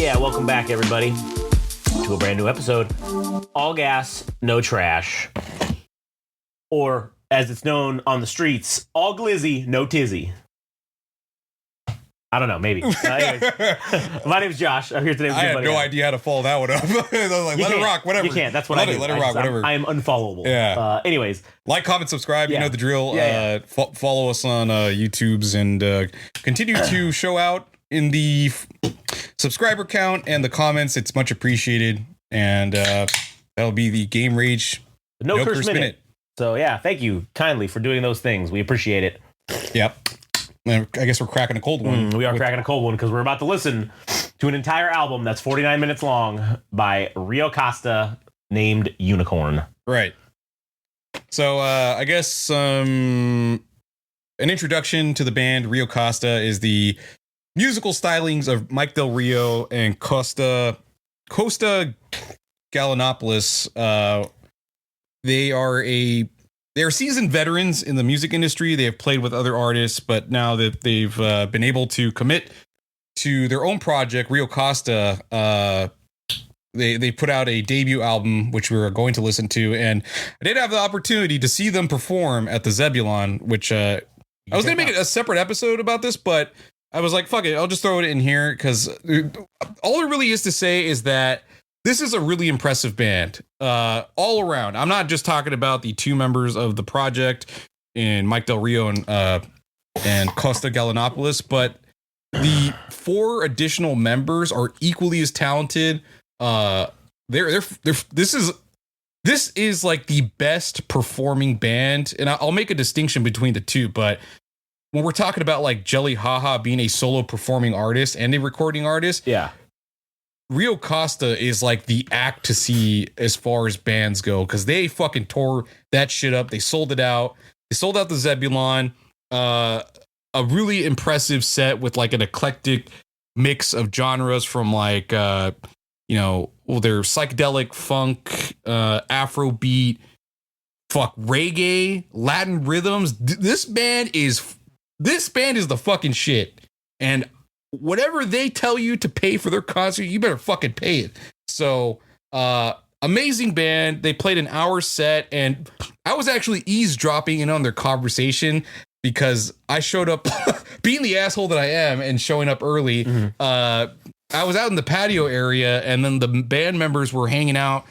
Yeah, welcome back, everybody, to a brand new episode. All gas, no trash. Or, as it's known on the streets, all glizzy, no tizzy. I don't know, maybe. Anyways, my name's Josh. I'm here today with I had no idea how to follow that one up. I was like, let it rock, whatever. You can't. That's what I do. Let it rock, whatever. I'm unfollowable. Yeah. Anyways. Like, comment, subscribe. Yeah. You know the drill. Yeah. Follow us on YouTubes and continue to show out in the subscriber count and the comments. It's much appreciated. And that'll be the Game Rage No Curse Minute. So, yeah, thank you kindly for doing those things. We appreciate it. Yep. I guess we're cracking a cold one. We are cracking a cold one because we're about to listen to an entire album that's 49 minutes long by RIO KOSTA named Unicorn. Right. So I guess an introduction to the band. RIO KOSTA is the musical stylings of Mike Del Rio and Costa Gallinopoulos. They are seasoned veterans in the music industry. They have played with other artists, but now that they've been able to commit to their own project, RIO KOSTA, they put out a debut album, which we were going to listen to. And I did have the opportunity to see them perform at the Zebulon, which I was going to make a separate episode about this, but I was like, fuck it, I'll just throw it in here because all there really is to say is that this is a really impressive band all around. I'm not just talking about the two members of the project in Mike Del Rio and Costa Gallinopoulos, but the four additional members are equally as talented. This is like the best performing band, and I'll make a distinction between the two. But when we're talking about like Jelly Haha being a solo performing artist and a recording artist, yeah. RIO KOSTA is like the act to see as far as bands go because they fucking tore that shit up. They sold it out. They sold out the Zebulon. A really impressive set with like an eclectic mix of genres from like their psychedelic funk, Afrobeat, reggae, Latin rhythms. This band is the fucking shit. And whatever they tell you to pay for their concert, you better fucking pay it. So, amazing band. They played an hour set, and I was actually eavesdropping in on their conversation because I showed up, being the asshole that I am, and showing up early. Mm-hmm. I was out in the patio area, and then the band members were hanging out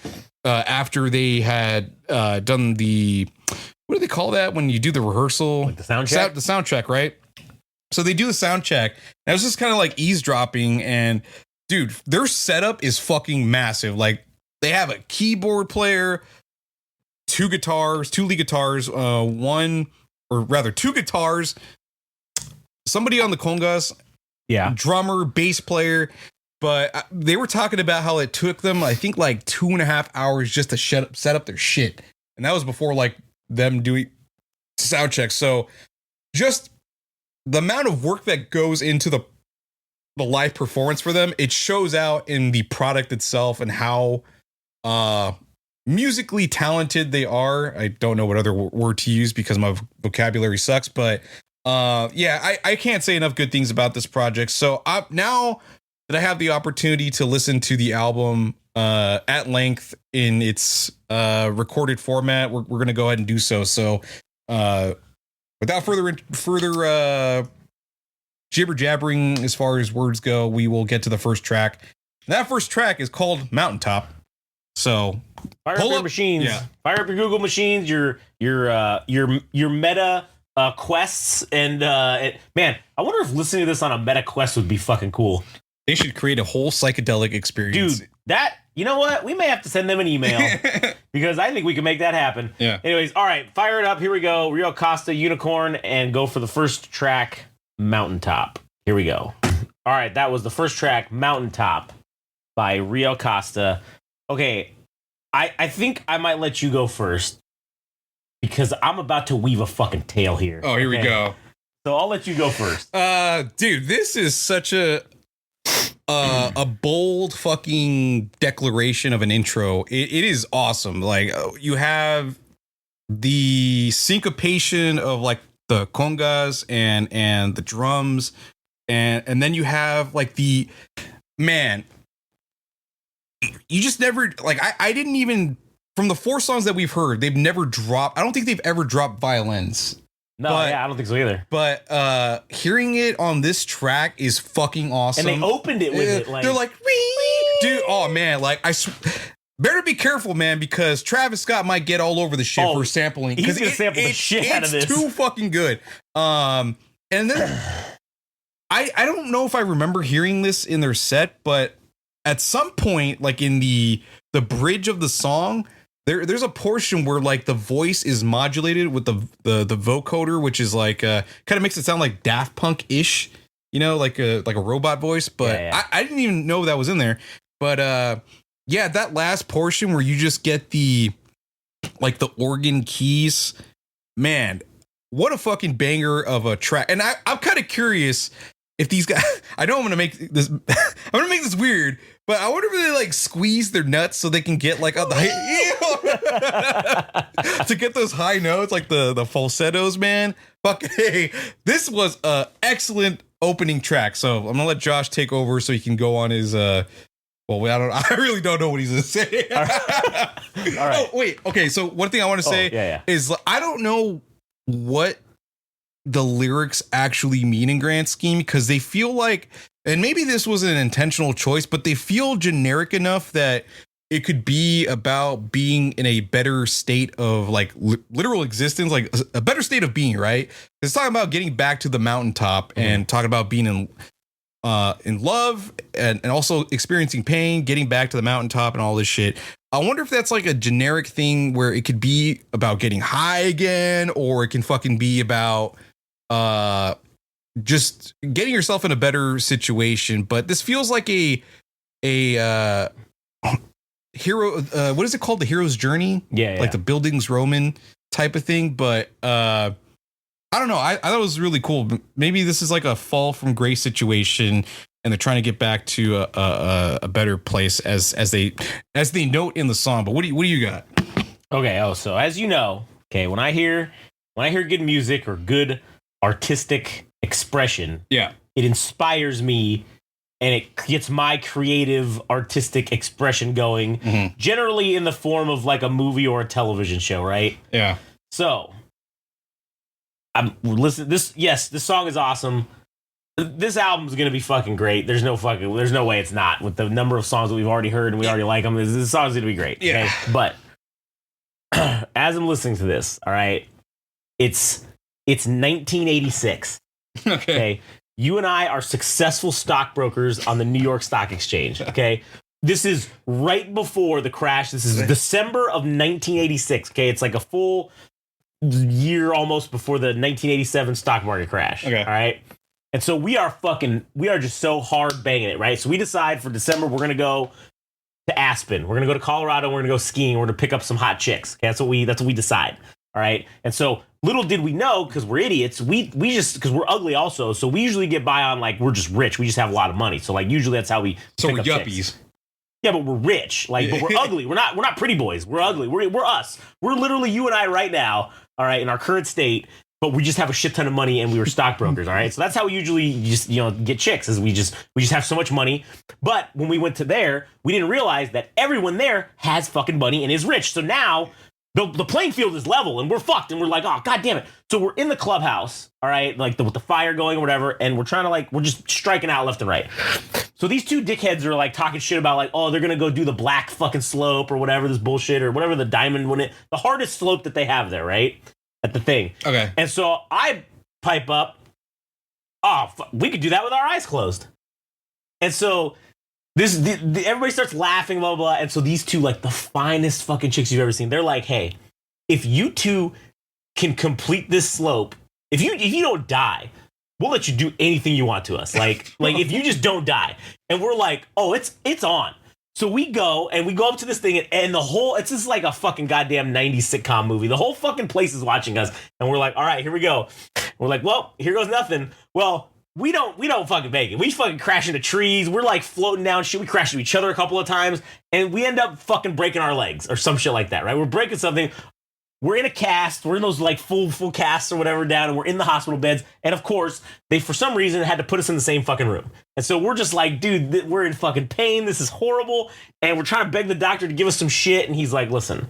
after they had done the, what do they call that when you do the rehearsal? Like the sound check? The sound check, right? So they do the sound check. And I was just kind of like eavesdropping, and dude, their setup is fucking massive. Like they have a keyboard player, two lead guitars, two guitars, somebody on the congas, yeah, drummer, bass player. But they were talking about how it took them, I think, like 2.5 hours just to set up their shit. And that was before like them doing sound checks. So just the amount of work that goes into the live performance for them, it shows out in the product itself and how musically talented they are. I don't know what other word to use because my vocabulary sucks, but I can't say enough good things about this project. So now that I have the opportunity to listen to the album at length in its recorded format, we're going to go ahead and do so. So without further jibber jabbering as far as words go, we will get to the first track. That first track is called Mountaintop. So fire up your machines. Yeah. Fire up your Google machines. Your meta quests, and man, I wonder if listening to this on a meta quest would be fucking cool. They should create a whole psychedelic experience, dude. You know what? We may have to send them an email because I think we can make that happen. Yeah. Anyways, all right, fire it up. Here we go. RIO KOSTA, Unicorn, and go for the first track, Mountaintop. Here we go. All right, that was the first track, Mountaintop, by RIO KOSTA. Okay, I think I might let you go first because I'm about to weave a fucking tale here. Oh, here we go. So I'll let you go first. Dude, this is such a bold fucking declaration of an intro. It is awesome. Like you have the syncopation of like the congas and the drums, and then you have like the man. you just never like I didn't even from the 4 songs that we've heard, they've never dropped. I don't think they've ever dropped violins. No, yeah, I don't think so either. But hearing it on this track is fucking awesome. And they opened it with it like they're like, wee! Dude, oh man, like better be careful, man, because Travis Scott might get all over the shit for sampling. He's gonna sample the shit out of this. It's too fucking good. And then I don't know if I remember hearing this in their set, but at some point, like in the bridge of the song, there's a portion where like the voice is modulated with the vocoder, which is like kind of makes it sound like Daft Punk-ish, you know, like a robot voice. But yeah. I didn't even know that was in there. But yeah, that last portion where you just get the organ keys, man, what a fucking banger of a track. And I'm kind of curious if these guys, I know I'm gonna make this weird, but I wonder if they like squeeze their nuts so they can get like to get those high notes, like the falsettos, man. Fuck, hey, this was a excellent opening track. So I'm gonna let Josh take over so he can go on his I really don't know what he's gonna say. All right. Oh wait, okay. So one thing I want to say is I don't know what the lyrics actually mean in grand scheme, because they feel like, and maybe this was an intentional choice, but they feel generic enough that it could be about being in a better state of like literal existence, like a better state of being, right? It's talking about getting back to the mountaintop and talking about being in love and also experiencing pain, getting back to the mountaintop and all this shit. I wonder if that's like a generic thing where it could be about getting high again, or it can fucking be about just getting yourself in a better situation. But this feels like a hero, what is it called? The hero's journey? Yeah. Like the Buildings Roman type of thing. But I don't know. I thought it was really cool. Maybe this is like a fall from grace situation, and they're trying to get back to a better place as they note in the song. But what do you got? Okay. So as you know, when I hear good music or good artistic expression, it inspires me and it gets my creative artistic expression going, generally in the form of like a movie or a television show, right? Yeah. So I'm listening. This song is awesome. This album is gonna be fucking great. There's no way it's not, with the number of songs that we've already heard and we already like them. This song's gonna be great. Yeah. Okay? But as I'm listening to this, all right, it's 1986. Okay. You and I are successful stockbrokers on the New York Stock Exchange. Okay. This is right before the crash. This is December of 1986. Okay. It's like a full year almost before the 1987 stock market crash. Okay. All right. And so we are just so hard banging it. Right. So we decide for December, we're going to go to Aspen. We're going to go to Colorado. We're going to go skiing. We're going to pick up some hot chicks. Okay. That's what we decide. All right. And so little did we know, because we're idiots, we just, because we're ugly also, so we usually get by on like, we're just rich. We just have a lot of money. So like usually that's how we So we're yuppies. Chicks. Yeah, but we're rich. Like, but we're ugly. We're not pretty boys. We're ugly. We're us. We're literally you and I right now, all right, in our current state, but we just have a shit ton of money and we were stockbrokers, all right? So that's how we usually just, get chicks, is we just have so much money. But when we went to there, we didn't realize that everyone there has fucking money and is rich. So now the playing field is level and we're fucked, and we're like, oh, God damn it. So we're in the clubhouse, all right, like with the fire going or whatever, and we're trying to we're just striking out left and right. So these two dickheads are like talking shit about like, oh, they're going to go do the black fucking slope or whatever, this bullshit, or whatever, the diamond one, the hardest slope that they have there, right? At the thing. Okay. And so I pipe up, we could do that with our eyes closed. And so everybody starts laughing, blah, blah, blah. And so these two, like the finest fucking chicks you've ever seen, they're like, hey, if you two can complete this slope, if you don't die, we'll let you do anything you want to us. Like if you just don't die. And we're like, oh, it's on. So we go up to this thing, and it's just like a fucking goddamn 90s sitcom movie. The whole fucking place is watching us, and we're like, all right, here we go. We're like, well, here goes nothing. Well, we don't fucking make it. We fucking crash into trees. We're like floating down shit. We crash into each other a couple of times, and we end up fucking breaking our legs or some shit like that, right? We're breaking something. we're in a cast. We're in those like full casts or whatever down, and we're in the hospital beds. And of course, they for some reason had to put us in the same fucking room. And so we're just like, dude, we're in fucking pain. This is horrible. And we're trying to beg the doctor to give us some shit. And he's like, listen,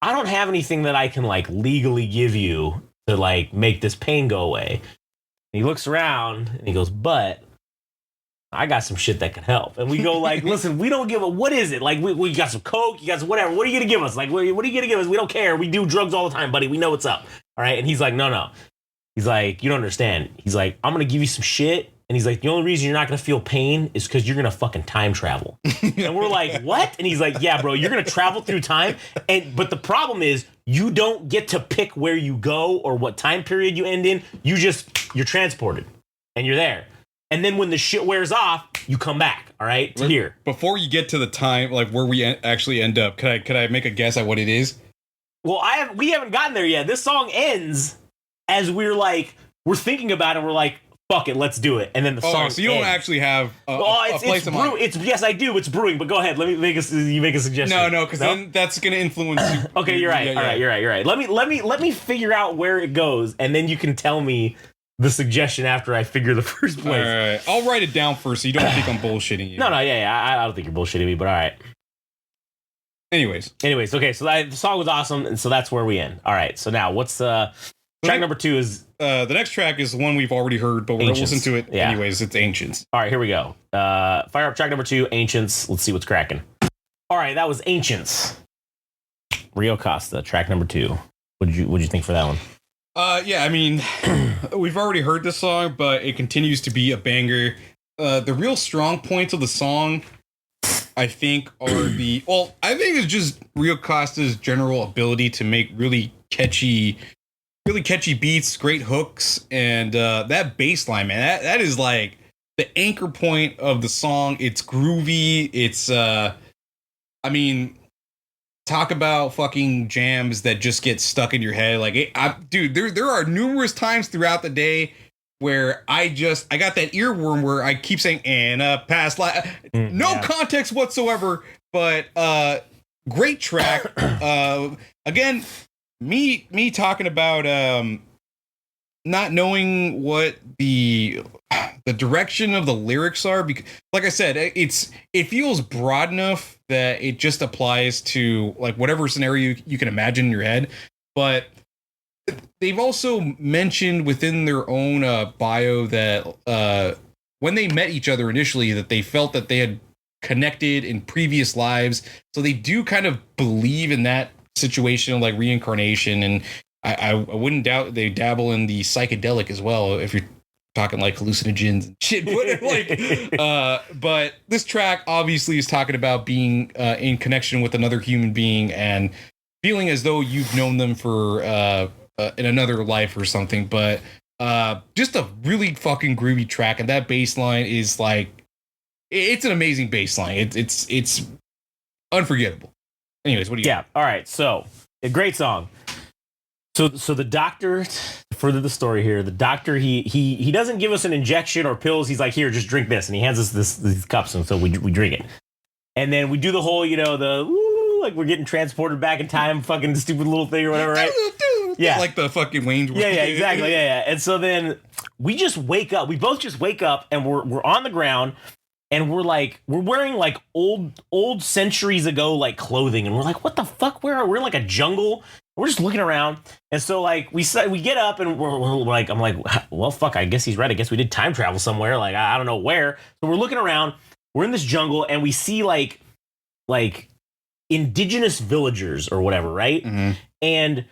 I don't have anything that I can like legally give you to like make this pain go away. And he looks around and he goes, but I got some shit that could help. And we go like, listen, we don't give a, what is it? Like, we got some coke, you got some whatever. What are you going to give us? Like, what are you going to give us? We don't care. We do drugs all the time, buddy. We know what's up. All right. And he's like, no. He's like, you don't understand. He's like, I'm going to give you some shit. And he's like, the only reason you're not going to feel pain is because you're going to fucking time travel. And we're like, what? And he's like, yeah, bro, you're going to travel through time. But the problem is you don't get to pick where you go or what time period you end in. You're transported and you're there. And then when the shit wears off, you come back, all right, to here. Before you get to the time, like where we actually end up, could I make a guess at what it is? Well, we haven't gotten there yet. This song ends as we're thinking about it. We're like, fuck it, let's do it. And then the song. So you don't actually have a place in mind. Yes, I do. It's brewing. But go ahead. Let me make a suggestion. No, because then that's going to influence you. Okay, you're right. Yeah, all right, you're right. Let me figure out where it goes, and then you can tell me the suggestion after I figure the first place. All right. I'll write it down first so you don't think I'm bullshitting you. No, yeah. I don't think you're bullshitting me, but all right. Anyways, okay, so the song was awesome, and so that's where we end. All right, so now what's track number 2 is... the next track is one we've already heard, but we're going to listen to it anyways. It's Ancients. All right, here we go. Fire up track number 2, Ancients. Let's see what's cracking. All right, that was Ancients. RIO KOSTA, track number 2. What'd you think for that one? Yeah, I mean, we've already heard this song, but it continues to be a banger. The real strong points of the song, I think, are I think it's just RIO KOSTA's general ability to make really catchy beats, great hooks, and that bass line, man, that is like the anchor point of the song. It's groovy. It's, I mean, talk about fucking jams that just get stuck in your head. Like, dude, there are numerous times throughout the day where I got that earworm where I keep saying, and a past life, context whatsoever, but great track. Again, me talking about not knowing what the direction of the lyrics are, because like I said, it feels broad enough that it just applies to like whatever scenario you can imagine in your head. But they've also mentioned within their own bio that when they met each other initially, that they felt that they had connected in previous lives. So they do kind of believe in that situation of like reincarnation, and I wouldn't doubt they dabble in the psychedelic as well, if you're talking like hallucinogens and shit. But this track obviously is talking about being in connection with another human being and feeling as though you've known them for in another life or something. But just a really fucking groovy track, and that bass line is like, it's an amazing bass line. It's unforgettable. Anyways, what do you? Yeah. All right. So a great song. So the doctor, to further the story here, the doctor, he doesn't give us an injection or pills. He's like, here, just drink this. And he hands us these cups. And so we drink it. And then we do the whole, like we're getting transported back in time, fucking stupid little thing or whatever, right? Yeah. Like the fucking Wayne's World. Yeah, exactly. Yeah. And so then we just wake up. We both just wake up and we're on the ground. And we're wearing like old centuries ago like clothing, and we're like, what the fuck? We're in like a jungle. We're just looking around, and so like we get up and we're like, I'm like, well, fuck, I guess he's right. I guess we did time travel somewhere. Like I don't know where. So we're looking around. We're in this jungle, and we see like indigenous villagers or whatever, right? Mm-hmm. And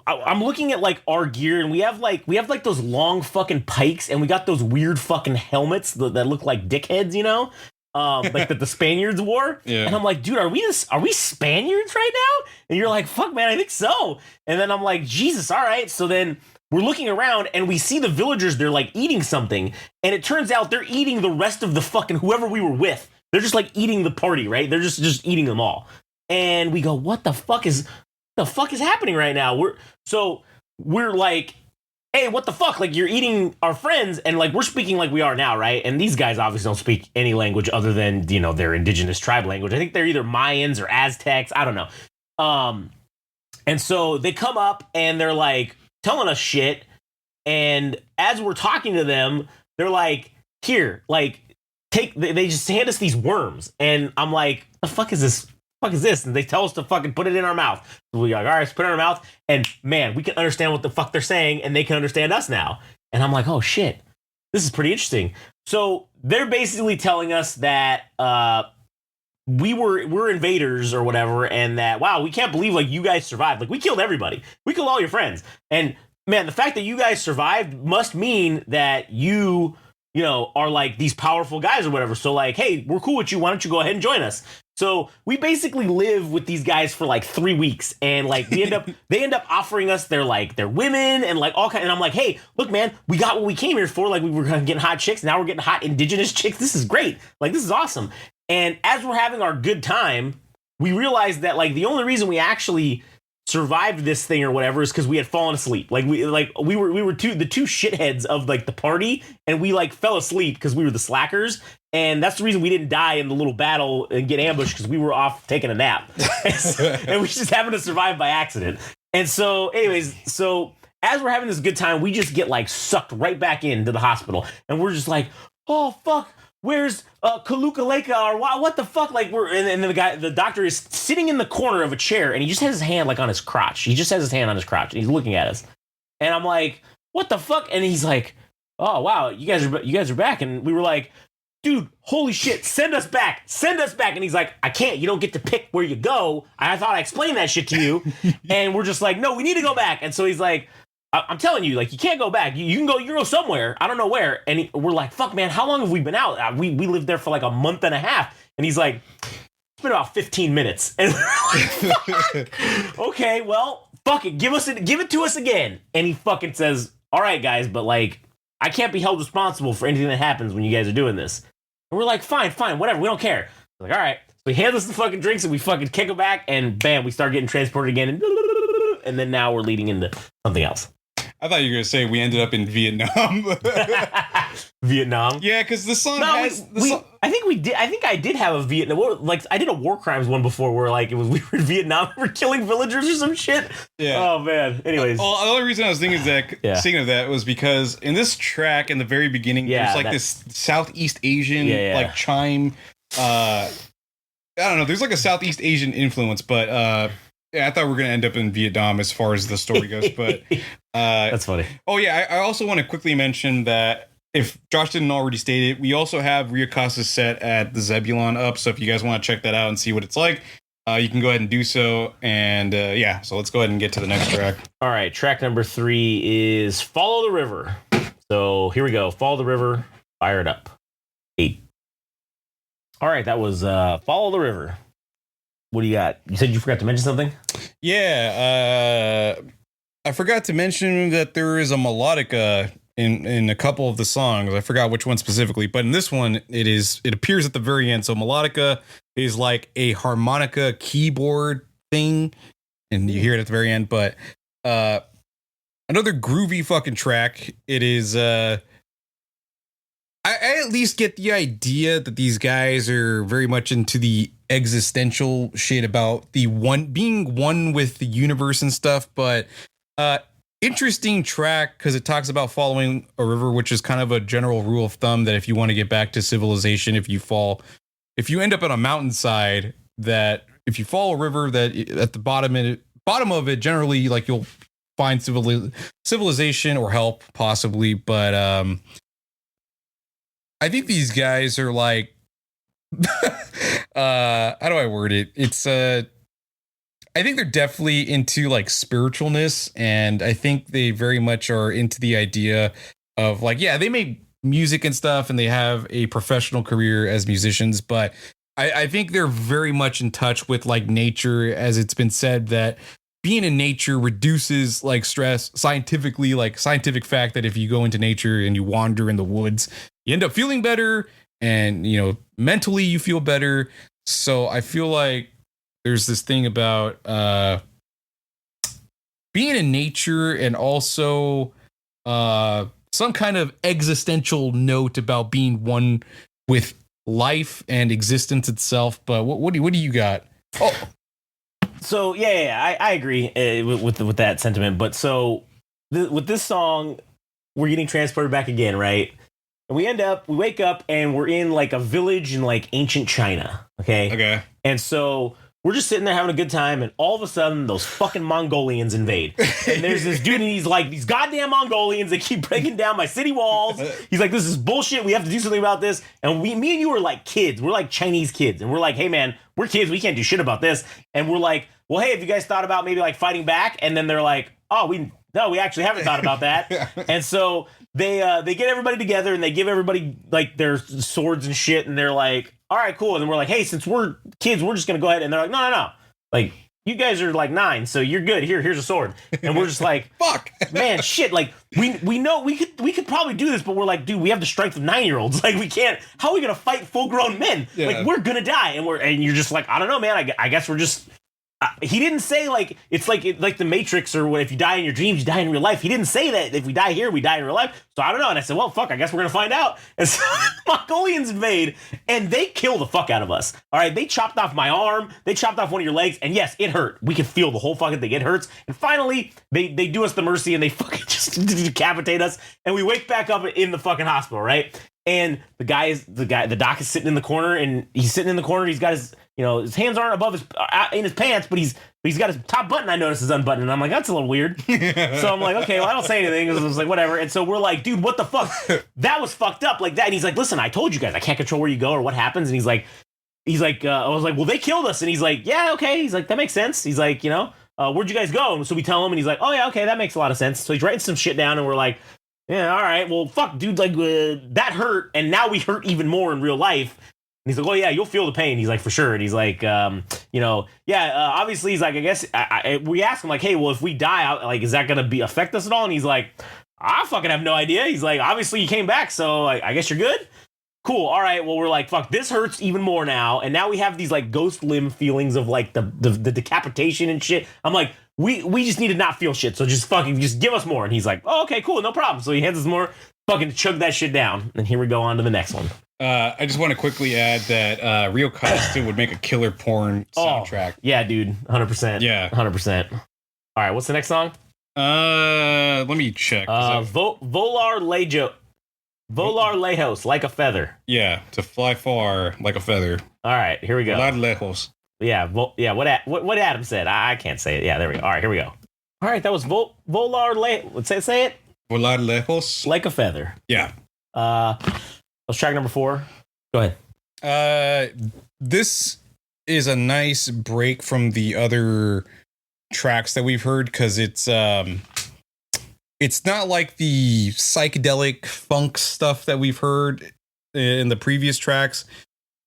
I'm looking at like our gear, and we have like those long fucking pikes, and we got those weird fucking helmets that look like dickheads, like that the Spaniards wore. Yeah. And I'm like, dude, are we Spaniards right now? And you're like, fuck, man, I think so. And then I'm like, Jesus, all right. So then we're looking around, and we see the villagers. They're like eating something, and it turns out they're eating the rest of the fucking whoever we were with. They're just like eating the party, right? They're just eating them all. And we go, what the fuck is happening right now? We're like, hey, what the fuck? Like, you're eating our friends, and like we're speaking like we are now, right? And these guys obviously don't speak any language other than their indigenous tribe language. I think they're either Mayans or Aztecs. I don't know. And so they come up and they're like telling us shit. And as we're talking to them, they're like, here, like, they just hand us these worms. And I'm like, the fuck is this? Fuck is this? And they tell us to fucking put it in our mouth. So we like, all right, let's put it in our mouth. And man, we can understand what the fuck they're saying, and they can understand us now. And I'm like, oh shit, this is pretty interesting. So they're basically telling us that we're invaders or whatever, and that, wow, we can't believe like you guys survived. Like, we killed everybody. We killed all your friends. And man, the fact that you guys survived must mean that you know, are like these powerful guys or whatever. So like, hey, we're cool with you. Why don't you go ahead and join us? So we basically live with these guys for like 3 weeks, and like they end up offering us their women and like all kind. And I'm like, hey, look, man, we got what we came here for. Like, we were getting hot chicks. Now we're getting hot indigenous chicks. This is great. Like, this is awesome. And as we're having our good time, we realized that like the only reason we actually survived this thing or whatever is because we had fallen asleep. Like we were the two shitheads of like the party, and we like fell asleep because we were the slackers. And that's the reason we didn't die in the little battle and get ambushed, because we were off taking a nap. And we just happened to survive by accident. And so anyways, so as we're having this good time, we just get like sucked right back into the hospital, and we're just like, oh fuck, where's Kalukaleka, or what the fuck? Like, and then the doctor is sitting in the corner of a chair, and he just has his hand like on his crotch. He just has his hand on his crotch, and he's looking at us. And I'm like, what the fuck? And he's like, oh wow, you guys are back. And we were like, dude, holy shit, send us back. And he's like, I can't. You don't get to pick where you go. I thought I explained that shit to you. And we're just like, no, we need to go back. And so he's like, I'm telling you, like, you can't go back. You can go somewhere. I don't know where. And we're like, fuck, man, how long have we been out? We lived there for like a month and a half. And he's like, it's been about 15 minutes. And we're like, okay, well, fuck it. Give it to us again. And he fucking says, all right, guys, but like, I can't be held responsible for anything that happens when you guys are doing this. And we're like, fine, whatever. We don't care. We're like, all right. So he hands us the fucking drinks, and we fucking kick them back, and bam, we start getting transported again. And then now we're leading into something else. I thought you were going to say we ended up in Vietnam. Vietnam? Yeah, because the song I think I did have a Vietnam. Like, I did a war crimes one before where, like, we were in Vietnam, we were killing villagers or some shit. Yeah. Oh, man. Anyways. The only reason I was thinking is that, speaking of that, was because in this track, in the very beginning, there's, like, this Southeast Asian, like, chime. I don't know. There's, like, a Southeast Asian influence, but... yeah, I thought we were going to end up in Vietnam as far as the story goes, but... that's funny. Oh, yeah, I also want to quickly mention that, if Josh didn't already state it, we also have RIO KOSTA's set at the Zebulon up, so if you guys want to check that out and see what it's like, you can go ahead and do so, and so let's go ahead and get to the next track. All right, track number 3 is Follow the River. So here we go, Follow the River, fire it up. 8. All right, that was Follow the River. What do you got? You said you forgot to mention something? Yeah, I forgot to mention that there is a melodica in a couple of the songs. I forgot which one specifically, but in this one, it appears at the very end. So melodica is like a harmonica keyboard thing, and you hear it at the very end. But another groovy fucking track. It is. I at least get the idea that these guys are very much into the existential shit about being one with the universe and stuff, but interesting track because it talks about following a river, which is kind of a general rule of thumb that if you want to get back to civilization, if you end up on a mountainside, that if you follow a river, that at the bottom of it, generally, like, you'll find civilization or help possibly, but I think these guys are like, how do I word it? It's I think they're definitely into like spiritualness, and I think they very much are into the idea of like, yeah, they make music and stuff, and they have a professional career as musicians, but I think they're very much in touch with like nature, as it's been said that being in nature reduces like stress scientifically, like scientific fact that if you go into nature and you wander in the woods, you end up feeling better, and, you know, mentally you feel better. So I feel like there's this thing about being in nature, and also some kind of existential note about being one with life and existence itself. But what do you got? Oh, So I agree with that sentiment. But so with this song, we're getting transported back again, right? And we wake up and we're in like a village in like ancient China. Okay. And so we're just sitting there having a good time, and all of a sudden, those fucking Mongolians invade. And there's this dude, and he's like, these goddamn Mongolians, they keep breaking down my city walls. He's like, this is bullshit. We have to do something about this. And me and you are like kids. We're like Chinese kids. And we're like, hey, man, we're kids. We can't do shit about this. And we're like, well, hey, have you guys thought about maybe like fighting back? And then they're like, oh, we actually haven't thought about that. And so they get everybody together, and they give everybody like their swords and shit. And they're like, all right, cool. And then we're like, hey, since we're kids, we're just going to go ahead. And they're like, no. Like, you guys are like 9, so you're good. Here's a sword. And we're just like, fuck, man, shit. Like, we know we could probably do this, but we're like, dude, we have the strength of 9-year-olds. Like, we can't. How are we going to fight full grown men? Yeah. Like, we're going to die. And you're just like, I don't know, man. I guess we're just. He didn't say like it's like the Matrix or what, if you die in your dreams, you die in real life. He didn't say that if we die here, we die in real life. So I don't know. And I said, well, fuck, I guess we're gonna find out. And so Mongolians invade, and they kill the fuck out of us. All right, they chopped off my arm, they chopped off one of your legs, and yes, it hurt. We could feel the whole fucking thing. It hurts. And finally, they do us the mercy, and they fucking just decapitate us, and we wake back up in the fucking hospital, right? And the doc is sitting in the corner, and he's sitting in the corner. He's got his, his hands aren't above in his pants, but he's got his top button, I noticed, is unbuttoned. And I'm like, that's a little weird. So I'm like, okay, well, I don't say anything. I was like, whatever. And so we're like, dude, what the fuck? That was fucked up like that. And he's like, listen, I told you guys, I can't control where you go or what happens. And he's like, I was like, well, they killed us. And he's like, yeah, okay. He's like, that makes sense. He's like, where'd you guys go? And so we tell him, and he's like, oh yeah, okay, that makes a lot of sense. So he's writing some shit down, and we're like, yeah, all right, well, fuck, dude, like, that hurt, and now we hurt even more in real life. And he's like, oh, yeah, you'll feel the pain. He's like, for sure. And he's like, obviously, he's like, I guess, we asked him, like, hey, well, if we die, like, is that going to affect us at all? And he's like, I fucking have no idea. He's like, obviously, you came back, so I guess you're good. Cool, all right, well, we're like, fuck, this hurts even more now. And now we have these, like, ghost limb feelings of, like, the decapitation and shit. I'm like, we just need to not feel shit, so just give us more. And he's like, oh, okay, cool, no problem. So he hands us more, fucking chug that shit down. And here we go on to the next one. I just want to quickly add that RIO KOSTA would make a killer porn soundtrack. Yeah, dude, 100%. Yeah. 100%. All right, what's the next song? Let me check. Volar Lejos, like a feather. Yeah, to fly far like a feather. All right, here we go. Volar Lejos. Yeah, what Adam said. I can't say it. Yeah, there we go. All right, here we go. All right, that was Volar Lejos. Say it. Volar Lejos. Like a feather. Yeah. Let's track number 4. Go ahead. This is a nice break from the other tracks that we've heard, because it's not like the psychedelic funk stuff that we've heard in the previous tracks,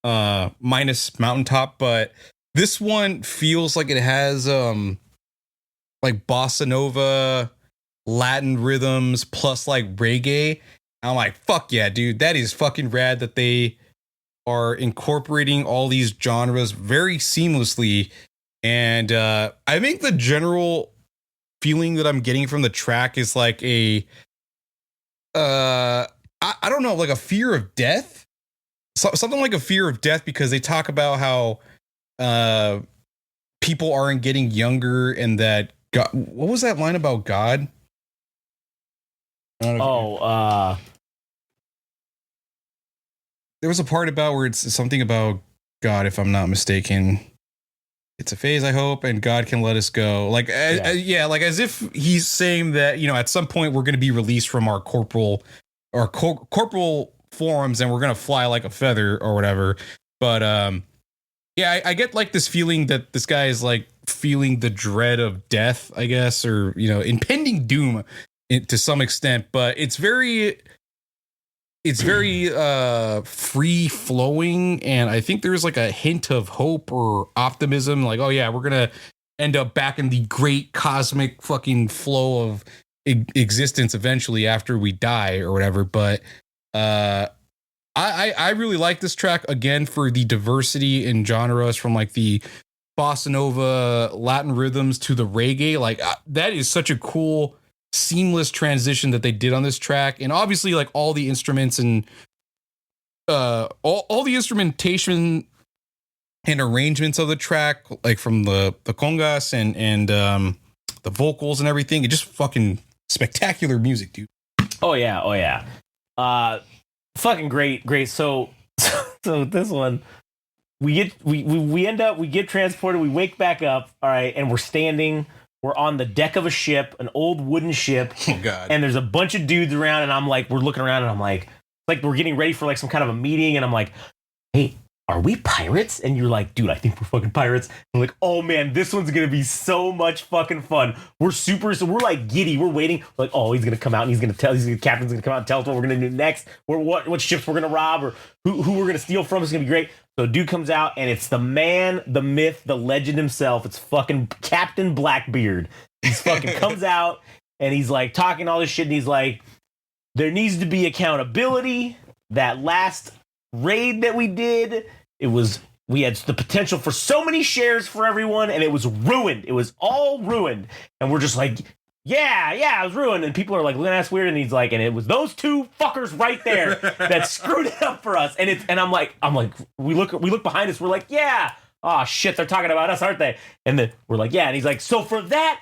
minus Mountaintop, but this one feels like it has like bossa nova, Latin rhythms plus like reggae. I'm like, fuck yeah, dude, that is fucking rad that they are incorporating all these genres very seamlessly. And I think the general feeling that I'm getting from the track is like I don't know, like a fear of death, something like a fear of death, because they talk about how people aren't getting younger, and that God, what was that line about God? There was a part about where it's something about God, if I'm not mistaken. It's a phase, I hope, and God can let us go. Like, like as if he's saying that, at some point we're going to be released from our corporal forms, and we're going to fly like a feather or whatever. But I get like this feeling that this guy is like feeling the dread of death, I guess, or impending doom to some extent. But it's very free flowing, and I think there's like a hint of hope or optimism, like, oh yeah, we're gonna end up back in the great cosmic fucking flow of existence eventually after we die or whatever. But I really like this track, again, for the diversity in genres, from like the bossa nova Latin rhythms to the reggae. Like that is such a cool seamless transition that they did on this track. And obviously, like, all the instruments and all the instrumentation and arrangements of the track, like from the congas and the vocals and everything. It just fucking spectacular music, dude. Oh yeah. Fucking great. So this one, we get transported. We wake back up. All right, and we're on the deck of a ship, an old wooden ship. Oh God. And there's a bunch of dudes around, and we're looking around, and I'm like we're getting ready for like some kind of a meeting, and I'm like, hey, are we pirates? And you're like, dude, I think we're fucking pirates. I'm like, oh man, this one's gonna be so much fucking fun. We're like giddy. We're waiting. We're like, oh, he's gonna come out and the captain's gonna come out and tell us what we're gonna do next. What ships we're gonna rob or who we're gonna steal from. It's gonna be great. So dude comes out, and it's the man, the myth, the legend himself. It's fucking Captain Blackbeard. He's fucking comes out, and he's like talking all this shit, and he's like, there needs to be accountability. That last raid that we did, we had the potential for so many shares for everyone, and it was ruined. It was all ruined. And we're just like, yeah, it was ruined. And people are like looking at us weird, and he's like, and it was those two fuckers right there that screwed it up for us. And I'm like, we look behind us, we're like, yeah, oh shit, they're talking about us, aren't they? And then we're like, yeah, and he's like, so for that,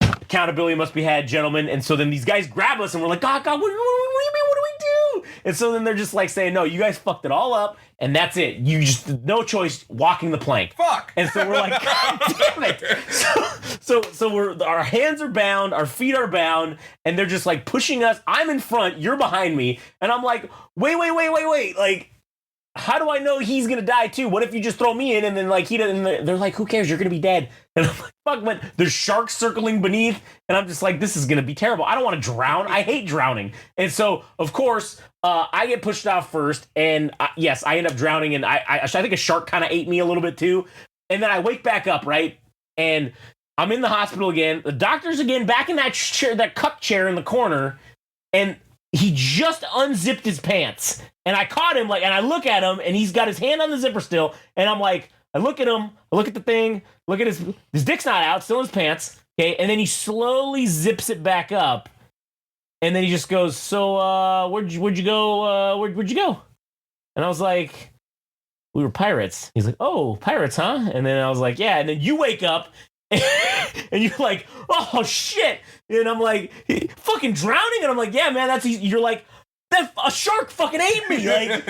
accountability must be had, gentlemen. And so then these guys grab us, and we're like, God, what do you mean? What do we do? And so then they're just like saying, no, you guys fucked it all up, and that's it. You just no choice walking the plank. Fuck. And so we're like, God damn it. So our hands are bound, our feet are bound, and they're just like pushing us. I'm in front, you're behind me, and I'm like, wait. Like, how do I know he's gonna die too? What if you just throw me in and then like he doesn't? They're like, who cares? You're gonna be dead. And I'm like, fuck, but there's sharks circling beneath, and I'm just like, this is gonna be terrible. I don't want to drown. I hate drowning. And so of course, I get pushed off first, and yes, I end up drowning, and I think a shark kind of ate me a little bit too. And then I wake back up, right, and I'm in the hospital again. The doctor's again back in that chair, that cup chair in the corner, and he just unzipped his pants. And I caught him, like, and I look at him, and he's got his hand on the zipper still. And I'm like, I look at him, I look at the thing, look at his dick's not out, still in his pants. Okay, and then he slowly zips it back up. And then he just goes, so, where'd you go? Where'd you go? And I was like, we were pirates. He's like, oh, pirates, huh? And then I was like, yeah. And then you wake up, and you're like, oh, shit. And I'm like, fucking drowning? And I'm like, yeah, man, you're like, a shark fucking ate me. Like,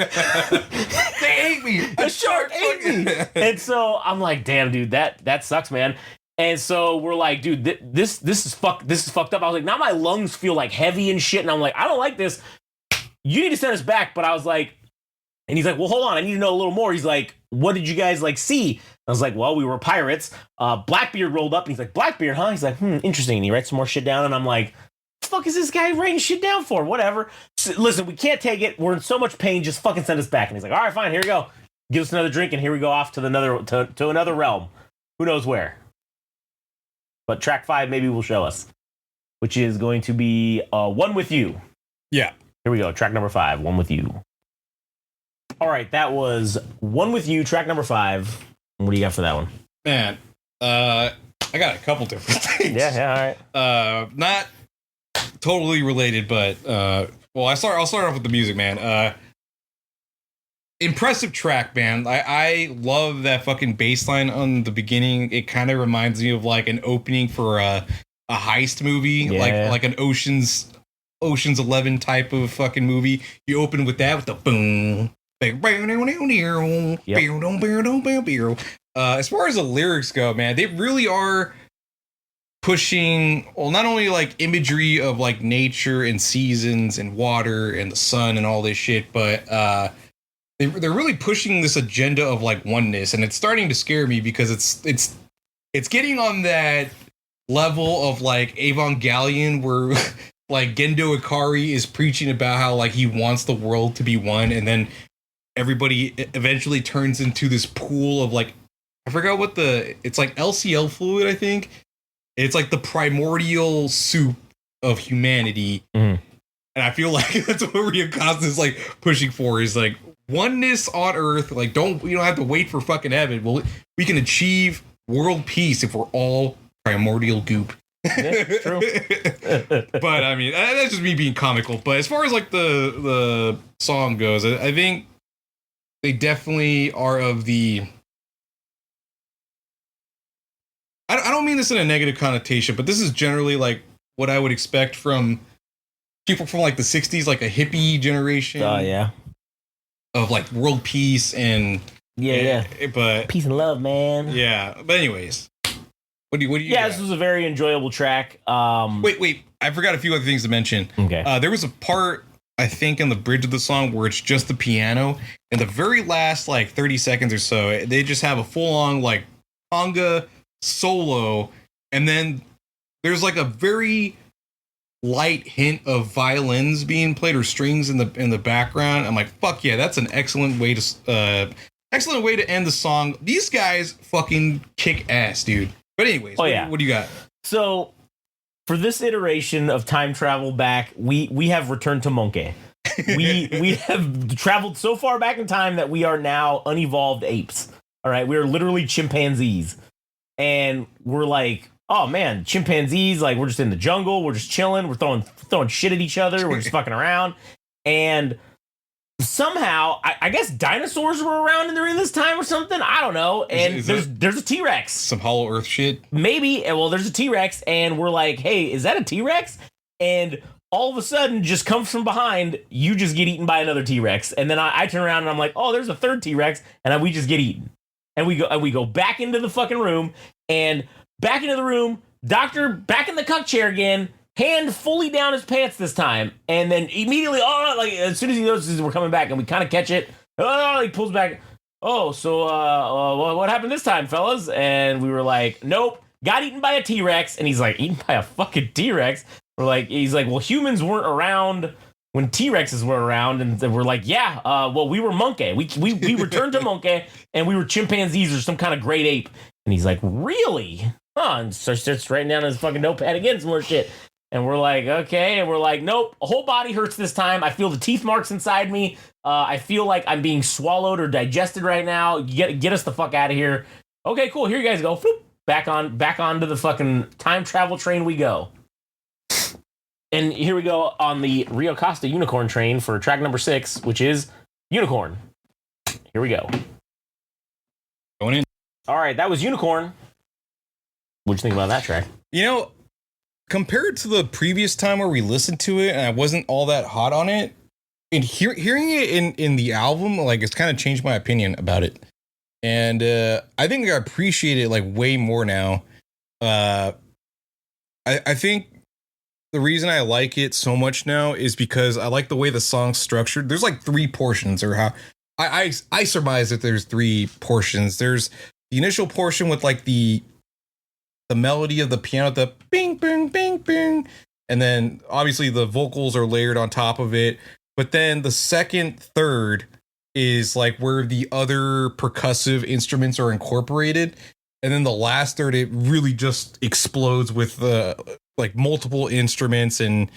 they ate me. The shark ate me. And so I'm like, damn, dude, that sucks, man. And so we're like, dude, this is fucked up. I was like, now my lungs feel like heavy and shit. And I'm like, I don't like this. You need to send us back. But I was like, and he's like, well, hold on, I need to know a little more. He's like, what did you guys like see? I was like, well, we were pirates. Blackbeard rolled up, and he's like, Blackbeard, huh? He's like, interesting. And he writes some more shit down, and I'm like, the fuck is this guy writing shit down for? Whatever. So, listen, we can't take it. We're in so much pain. Just fucking send us back. And he's like, all right, fine. Here we go. Give us another drink, and here we go off to another realm. Who knows where? But track 5 maybe will show us, which is going to be One With You. Yeah. Here we go. Track number 5, One With You. All right, that was One With You, track number 5. What do you got for that one? Man, I got a couple different things. Yeah, all right. Not totally related, but I'll start off with the music, man. Impressive track, man. I love that fucking bass line on the beginning. It kind of reminds me of like an opening for a heist movie, like an Ocean's 11 type of fucking movie. You open with that with the boom. Yep. As far as the lyrics go, man, they really are pushing, well, not only like imagery of like nature and seasons and water and the sun and all this shit, but they're really pushing this agenda of like oneness, and it's starting to scare me because it's getting on that level of like Evangelion where like Gendo Ikari is preaching about how like he wants the world to be one, and then everybody eventually turns into this pool of like, I forgot what it's like LCL fluid, I think. It's like the primordial soup of humanity. Mm-hmm. And I feel like that's what RIO KOSTA is like pushing for, is like oneness on Earth. Like, we don't have to wait for fucking heaven. We can achieve world peace if we're all primordial goop. Yeah, true. But I mean, that's just me being comical. But as far as like the song goes, I think they definitely are of the mean this in a negative connotation, but this is generally like what I would expect from people from like the 60s, like a hippie generation. Oh, yeah. Of like world peace and but peace and love, man. Yeah, but anyways, what do you? Yeah, this was a very enjoyable track. Wait, I forgot a few other things to mention. Okay, there was a part I think in the bridge of the song where it's just the piano, and the very last like 30 seconds or so, they just have a full on like conga solo, and then there's like a very light hint of violins being played or strings in the background. I'm like, fuck yeah, that's an excellent way to end the song. These guys fucking kick ass, dude. But anyways, what do you got? So for this iteration of time travel back, we have returned to Monkey. We have traveled so far back in time that we are now unevolved apes. All right, we are literally chimpanzees, and we're like, oh man, chimpanzees, like we're just in the jungle, we're just chilling, we're throwing shit at each other, we're just fucking around. And somehow, I guess dinosaurs were around during this time or something. I don't know. And there's a T-Rex. Some Hollow Earth shit? Maybe. Well, there's a T-Rex, and we're like, hey, is that a T-Rex? And all of a sudden, just comes from behind, you just get eaten by another T-Rex. And then I turn around and I'm like, oh, there's a third T-Rex, and we just get eaten. And we go back into the fucking room, and back into the room, doctor back in the cuck chair again, hand fully down his pants this time. And then immediately, like as soon as he notices we're coming back and we kind of catch it, he pulls back. Oh, so what happened this time, fellas? And we were like, nope, got eaten by a T-Rex. And he's like, eaten by a fucking T-Rex? He's like, well, humans weren't around when T-Rexes were around. And we're like, yeah, well, we were monkey. We returned to monkey, and we were chimpanzees or some kind of great ape. And he's like, really? And so starts writing down his fucking notepad again, some more shit. And we're like, okay. And we're like, nope, whole body hurts this time. I feel the teeth marks inside me. I feel like I'm being swallowed or digested right now. Get us the fuck out of here. Okay, cool. Here you guys go. Floop. Back onto the fucking time travel train we go. And here we go on the RIO KOSTA Unicorn train for track number 6, which is Unicorn. Here we go. Going in. All right, that was Unicorn. What'd you think about that track? You know, compared to the previous time where we listened to it and I wasn't all that hot on it, and hearing it in the album, like it's kind of changed my opinion about it. And I think I appreciate it like way more now. I think the reason I like it so much now is because I like the way the song's structured. There's like 3 portions, or how I surmise that there's 3 portions. There's the initial portion with like the melody of the piano, the bing, bing, bing, bing. And then obviously the vocals are layered on top of it. But then the second third is like where the other percussive instruments are incorporated. And then the last third, it really just explodes with like multiple instruments and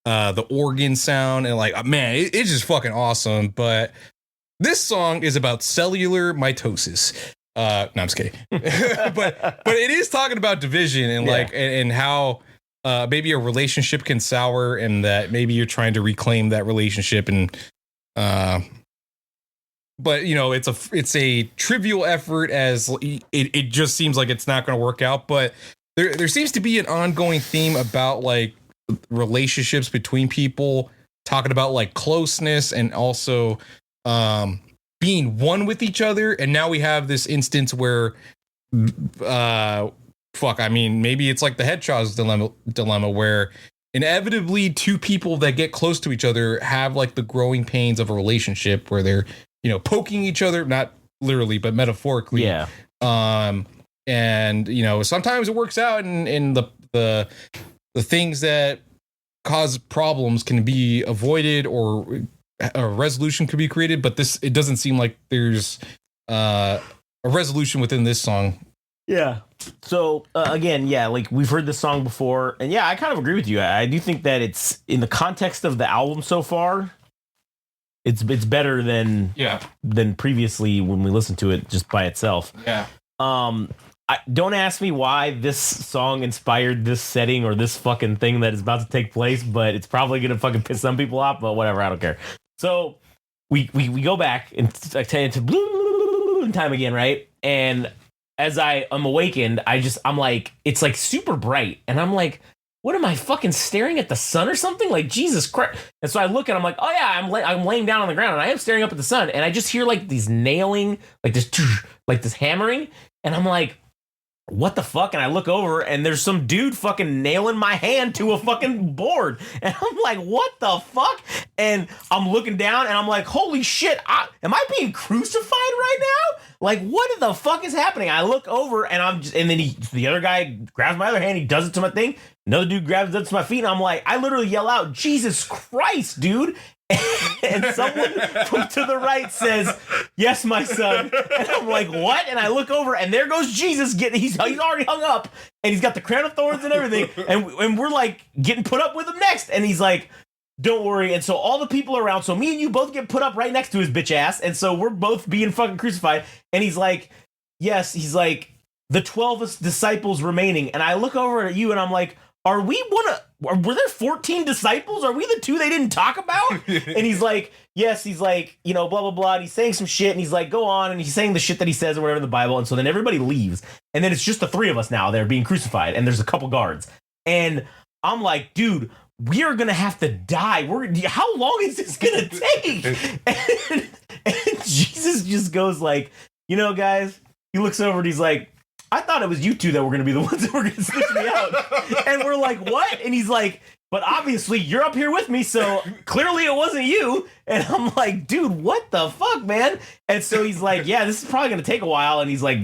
the organ sound. And like, man, it's just fucking awesome. But this song is about cellular mitosis. No, I'm just kidding. but it is talking about division and like and how maybe a relationship can sour, and that maybe you're trying to reclaim that relationship. And but you know, it's a trivial effort, as it just seems like it's not going to work out. But there seems to be an ongoing theme about like relationships between people, talking about like closeness and also being one with each other. And now we have this instance where I mean, maybe it's like the Hedgehog's dilemma where inevitably 2 people that get close to each other have like the growing pains of a relationship where they're, you know, poking each other, not literally, but metaphorically. Yeah. And you know, sometimes it works out, and the things that cause problems can be avoided, or a resolution could be created. But it doesn't seem like there's a resolution within this song. Yeah. So again, yeah, like we've heard this song before, and yeah, I kind of agree with you. I do think that it's, in the context of the album so far, it's better than previously when we listened to it just by itself. Yeah. Don't ask me why this song inspired this setting or this fucking thing that is about to take place, but it's probably gonna fucking piss some people off. But whatever, I don't care. So we go back and I tell you, to time again, right? And as I am awakened, I'm like, it's like super bright. And I'm like, what am I fucking staring at the sun or something? Like, Jesus Christ. And so I look and I'm like, oh yeah, I'm laying down on the ground and I am staring up at the sun. And I just hear like these nailing, like this hammering. And I'm like, what the fuck? And I look over and there's some dude fucking nailing my hand to a fucking board. And I'm like, what the fuck? And I'm looking down and I'm like, holy shit, am I being crucified right now? Like, what the fuck is happening? I look over and and then the other guy grabs my other hand. He does it to my thing. Another dude grabs it to my feet. And I'm like, I literally yell out, Jesus Christ, dude. And someone from to the right says, yes, my son. And I'm like, what? And I look over and there goes Jesus he's already hung up and he's got the crown of thorns and everything. And we're like getting put up with him next. And he's like, don't worry. And so all the people around, so me and you both get put up right next to his bitch ass. And so we're both being fucking crucified. And he's like, yes, he's like, the 12 disciples remaining. And I look over at you and I'm like, were there 14 disciples? Are we the two they didn't talk about? And he's like, yes, he's like, blah, blah, blah. And he's saying some shit and he's like, go on. And he's saying the shit that he says or whatever in the Bible. And so then everybody leaves. And then it's just the three of us now. They're being crucified. And there's a couple guards. And I'm like, dude, we are going to have to die. How long is this going to take? And Jesus just goes like, guys, he looks over and he's like, I thought it was you two that were going to be the ones that were going to snitch me out. And we're like, what? And he's like, but obviously you're up here with me, so clearly it wasn't you. And I'm like, dude, what the fuck, man? And so he's like, yeah, this is probably going to take a while. And he's like,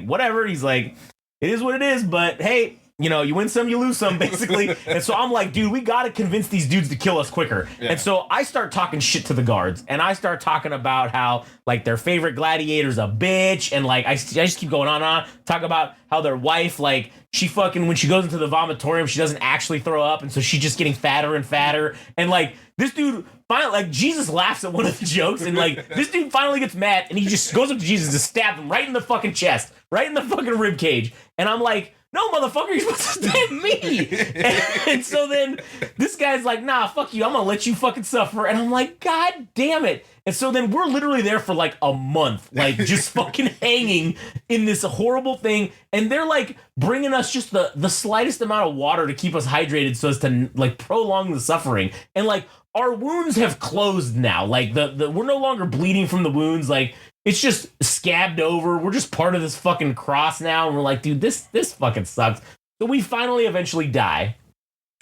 whatever. He's like, it is what it is, but hey, you win some, you lose some, basically. And so I'm like, dude, we got to convince these dudes to kill us quicker. Yeah. And so I start talking shit to the guards, and I start talking about how, like, their favorite gladiator's a bitch, and, like, I just keep going on, talk about how their wife, like, she fucking, when she goes into the vomitorium, she doesn't actually throw up, and so she's just getting fatter and fatter. And, like, this dude, finally, like, Jesus laughs at one of the jokes, and, like, this dude finally gets mad, and he just goes up to Jesus and stabs him right in the fucking chest, right in the fucking rib cage. And I'm like, no, motherfucker, you're supposed to stab me. And so then this guy's like, nah, fuck you. I'm going to let you fucking suffer. And I'm like, God damn it. And so then we're literally there for like a month, like just fucking hanging in this horrible thing. And they're like bringing us just the slightest amount of water to keep us hydrated so as to like prolong the suffering. And like our wounds have closed now. Like we're no longer bleeding from the wounds. Like, it's just scabbed over. We're just part of this fucking cross now. And we're like, dude, this fucking sucks. So we finally eventually die,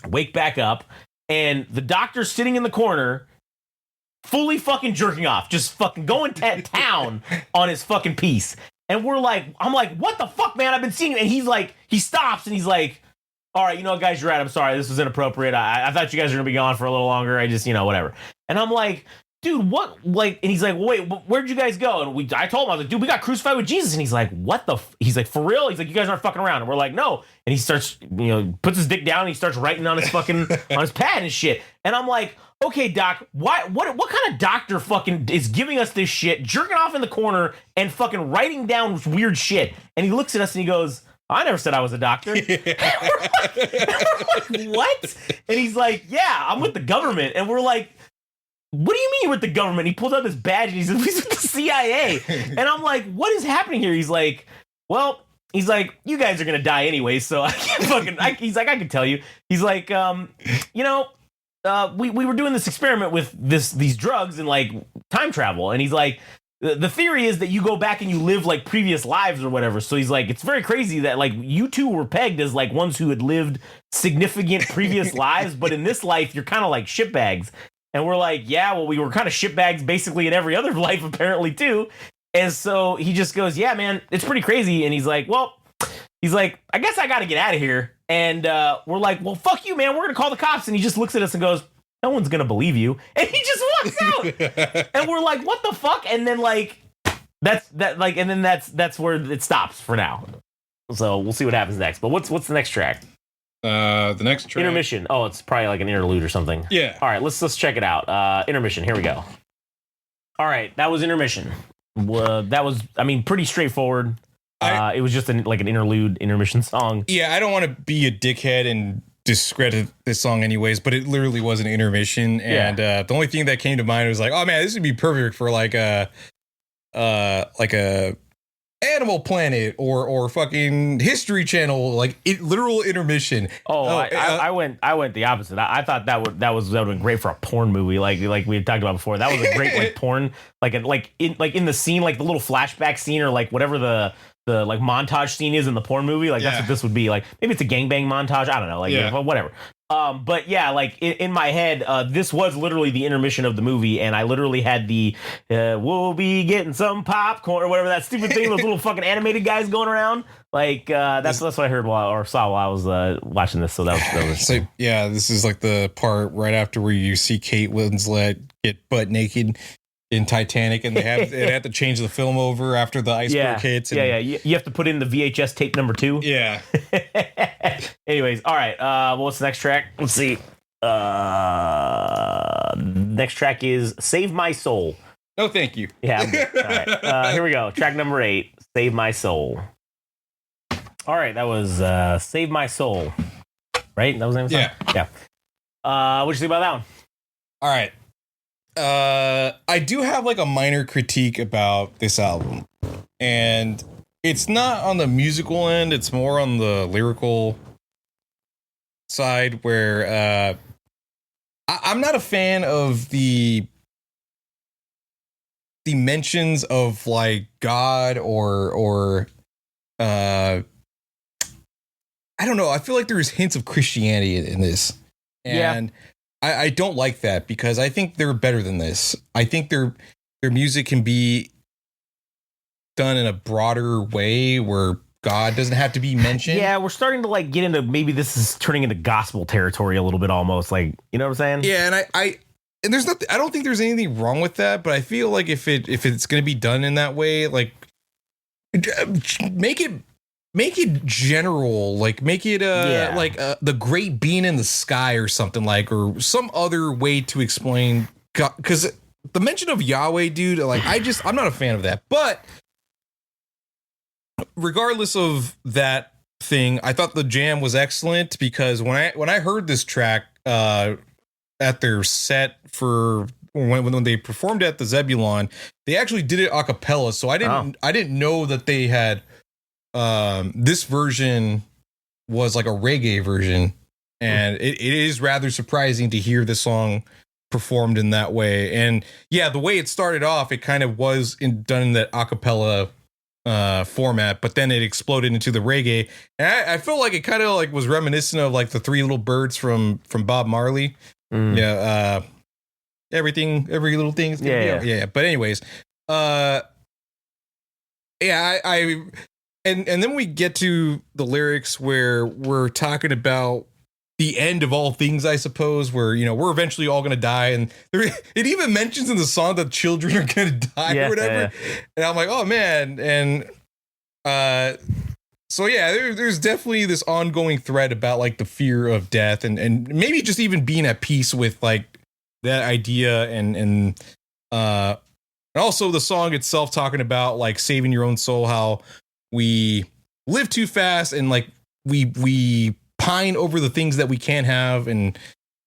wake back up, and the doctor's sitting in the corner, fully fucking jerking off, just fucking going to town on his fucking piece. And I'm like, what the fuck, man? I've been seeing you. And he's like, he stops and he's like, all right, guys, you're right. I'm sorry. This was inappropriate. I thought you guys were going to be gone for a little longer. I just, whatever. And I'm like, dude, what? Like, and he's like, well, wait, where'd you guys go? And I told him, I was like, dude, we got crucified with Jesus. And he's like, what the? He's like, for real? He's like, you guys aren't fucking around. And we're like, no. And he starts, puts his dick down and he starts writing on his fucking, on his pad and shit. And I'm like, okay, doc, what kind of doctor fucking is giving us this shit, jerking off in the corner and fucking writing down weird shit? And he looks at us and he goes, I never said I was a doctor. And we're like, what? And he's like, yeah, I'm with the government. And we're like, what do you mean you're with the government? He pulls out this badge and he's with the CIA. And I'm like, what is happening here? He's like, well, you guys are going to die anyway. So I can't fucking, he's like, I can tell you. He's like, we were doing this experiment with these drugs and like time travel. And he's like, the theory is that you go back and you live like previous lives or whatever. So he's like, it's very crazy that like you two were pegged as like ones who had lived significant previous lives. But in this life, you're kind of like shitbags. And we're like, yeah, well, we were kind of shitbags basically in every other life, apparently, too. And so he just goes, yeah, man, it's pretty crazy. And he's like, I guess I got to get out of here. And we're like, well, fuck you, man. We're going to call the cops. And he just looks at us and goes, no one's going to believe you. And he just walks out. And we're like, what the fuck? And then like, that's where it stops for now. So we'll see what happens next. But what's the next track? The next track. Intermission. Oh, it's probably like an interlude or something. Yeah. All right, let's check it out. Intermission. Here we go. All right, that was Intermission. That was, pretty straightforward. It was just like an intermission song. Yeah, I don't want to be a dickhead and discredit this song anyways, but it literally was an intermission. And the only thing that came to mind was like, oh man, this would be perfect for like a Animal Planet or fucking History Channel, like literal intermission. I went the opposite. I thought that would have been great for a porn movie, like we had talked about before. That was a great like porn, like in the scene, like the little flashback scene or like whatever the like montage scene is in the porn movie. Like that's what this would be. Like maybe it's a gangbang montage. I don't know. Like whatever. But yeah, like in my head, this was literally the intermission of the movie, and I literally had the we'll be getting some popcorn or whatever that stupid thing, those little fucking animated guys going around. Like that's what I heard saw while I was watching this. So that was so yeah, this is like the part right after where you see Kate Winslet get butt naked in Titanic, and they have to change the film over after the iceberg hits. And, you have to put in the VHS tape number 2. Yeah. Anyways, all right. What's the next track? Let's see. Next track is "Save My Soul." No, thank you. Yeah. I'm good. All right. Here we go. Track number 8. "Save My Soul." All right, that was "Save My Soul." Right? That was the name of the song? Yeah. What'd you think about that one? All right. I do have like a minor critique about this album, and it's not on the musical end, it's more on the lyrical side, where I'm not a fan of the mentions of like God or I don't know, I feel like there's hints of Christianity in this, and I don't like that, because I think they're better than this. I think their music can be done in a broader way where God doesn't have to be mentioned. Yeah, we're starting to like get into, maybe this is turning into gospel territory a little bit, almost, like, you know what I'm saying? Yeah, and and there's nothing, I don't think there's anything wrong with that, but I feel like if it's going to be done in that way, like make it general, like make it like the great being in the sky or something, like, or some other way to explain God, because the mention of Yahweh, dude, like I'm not a fan of that. But regardless of that thing, I thought the jam was excellent, because when I heard this track at their set for when they performed at the Zebulon, they actually did it a cappella, so I didn't know that they had this version was like a reggae version, and it is rather surprising to hear the song performed in that way. And yeah, the way it started off, it kind of was done in that a cappella format, but then it exploded into the reggae, and I feel like it kind of like was reminiscent of like the Three Little Birds from Bob Marley. Every little thing is gonna be but anyways, And then we get to the lyrics where we're talking about the end of all things, I suppose, where, you know, we're eventually all going to die. And it even mentions in the song that children are going to die or whatever. Yeah. And I'm like, oh, man. And so, yeah, there's definitely this ongoing thread about like the fear of death, and maybe just even being at peace with like that idea. And also the song itself talking about like saving your own soul, how we live too fast, and like we pine over the things that we can't have, and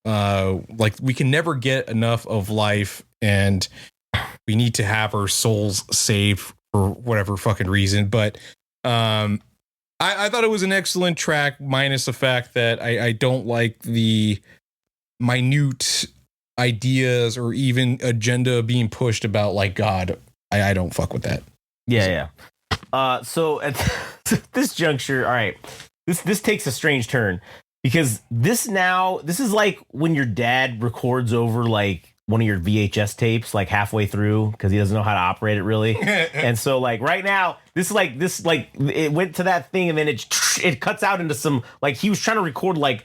like we can never get enough of life, and we need to have our souls saved for whatever fucking reason. But I thought it was an excellent track, minus the fact that I don't like the minute ideas or even agenda being pushed about like God. I don't fuck with that. Yeah. So at this juncture, all right, this takes a strange turn, because this is like when your dad records over like one of your VHS tapes like halfway through because he doesn't know how to operate it really. And so like right now, this it went to that thing, and then it cuts out into some, like he was trying to record like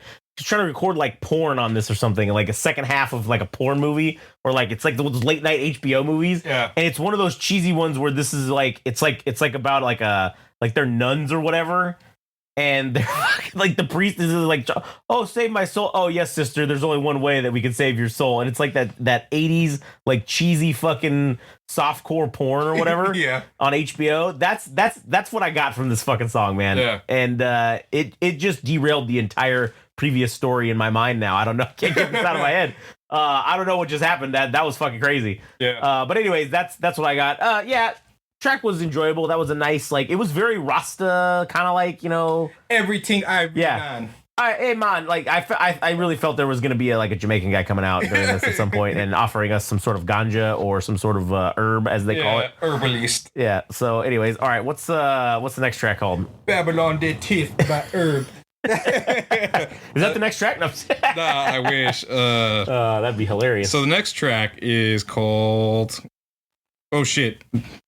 porn on this or something, like a second half of like a porn movie, or like it's like those late night HBO movies. Yeah. And it's one of those cheesy ones where this is like it's like about like they're nuns or whatever, and they're like the priest is like, oh, save my soul. Oh yes, sister, there's only one way that we can save your soul. And it's like that 80s like cheesy fucking softcore porn or whatever. Yeah. On HBO. That's what I got from this fucking song, man. Yeah. And it just derailed the entire previous story in my mind now. I don't know. I can't get this out of my head. I don't know what just happened. That was fucking crazy. Yeah. But anyways, that's what I got. Yeah. track was enjoyable. That was a nice, like, it was very Rasta, kind of like, you know, everything I've been on. Hey man, like I really felt there was going to be a Jamaican guy coming out during this at some point and offering us some sort of ganja or some sort of herb, as they call it, herbalist. Yeah. So, anyways, all right. What's the next track called? Babylon Dead Teeth by Herb. Is that the next track? No. Nah, I wish. That'd be hilarious. So the next track is called. Oh shit.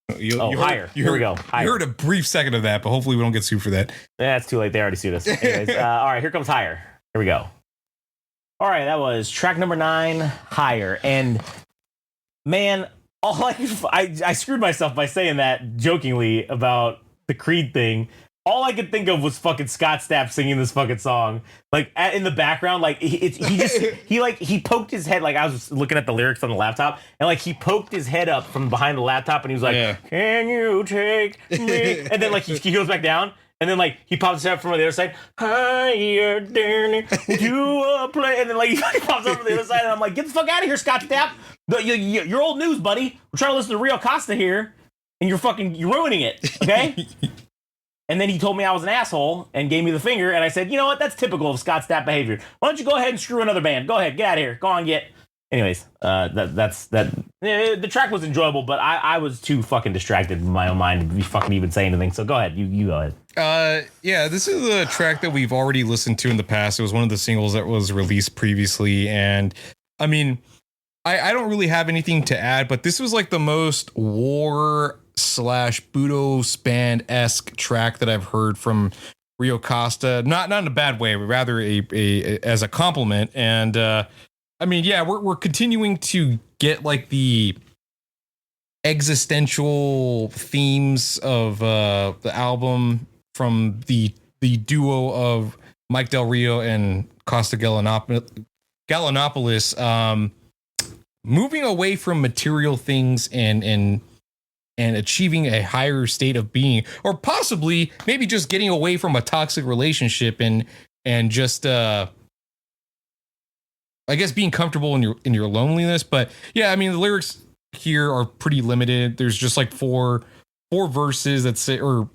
Higher. Here we go. Higher. You heard a brief second of that, but hopefully we don't get sued for that. Yeah, it's too late. They already sued us. Anyways, all right, here comes Higher. Here we go. All right, that was track number 9, Higher. And man, I screwed myself by saying that jokingly about the Creed thing. All I could think of was fucking Scott Stapp singing this fucking song, like in the background. Like he poked his head. Like I was looking at the lyrics on the laptop, and like he poked his head up from behind the laptop, and he was like, "Can you take me?" And then like he goes back down, and then like he pops his head up from the other side, higher to a play, and then like he pops up from the other side, and I'm like, "Get the fuck out of here, Scott Stapp! You're old news, buddy. We're trying to listen to RIO KOSTA here, and you're ruining it, okay?" And then he told me I was an asshole and gave me the finger. And I said, you know what? That's typical of Scott Stapp behavior. Why don't you go ahead and screw another band? Go ahead. Get out of here. Go on, get. Anyways, that's that. The track was enjoyable, but I was too fucking distracted in my own mind to be fucking even say anything. So go ahead. You go ahead. Yeah, this is a track that we've already listened to in the past. It was one of the singles that was released previously. And I mean, I don't really have anything to add, but this was like the most war / Budo Span-esque track that I've heard from RIO KOSTA. Not in a bad way, but rather a as a compliment. And I mean, yeah, we're continuing to get like the existential themes of the album from the duo of Mike Del Rio and Costa Gallinopoulos, moving away from material things and achieving a higher state of being, or possibly maybe just getting away from a toxic relationship and just I guess being comfortable in your loneliness. But yeah, I mean, the lyrics here are pretty limited. There's just like four verses that say, or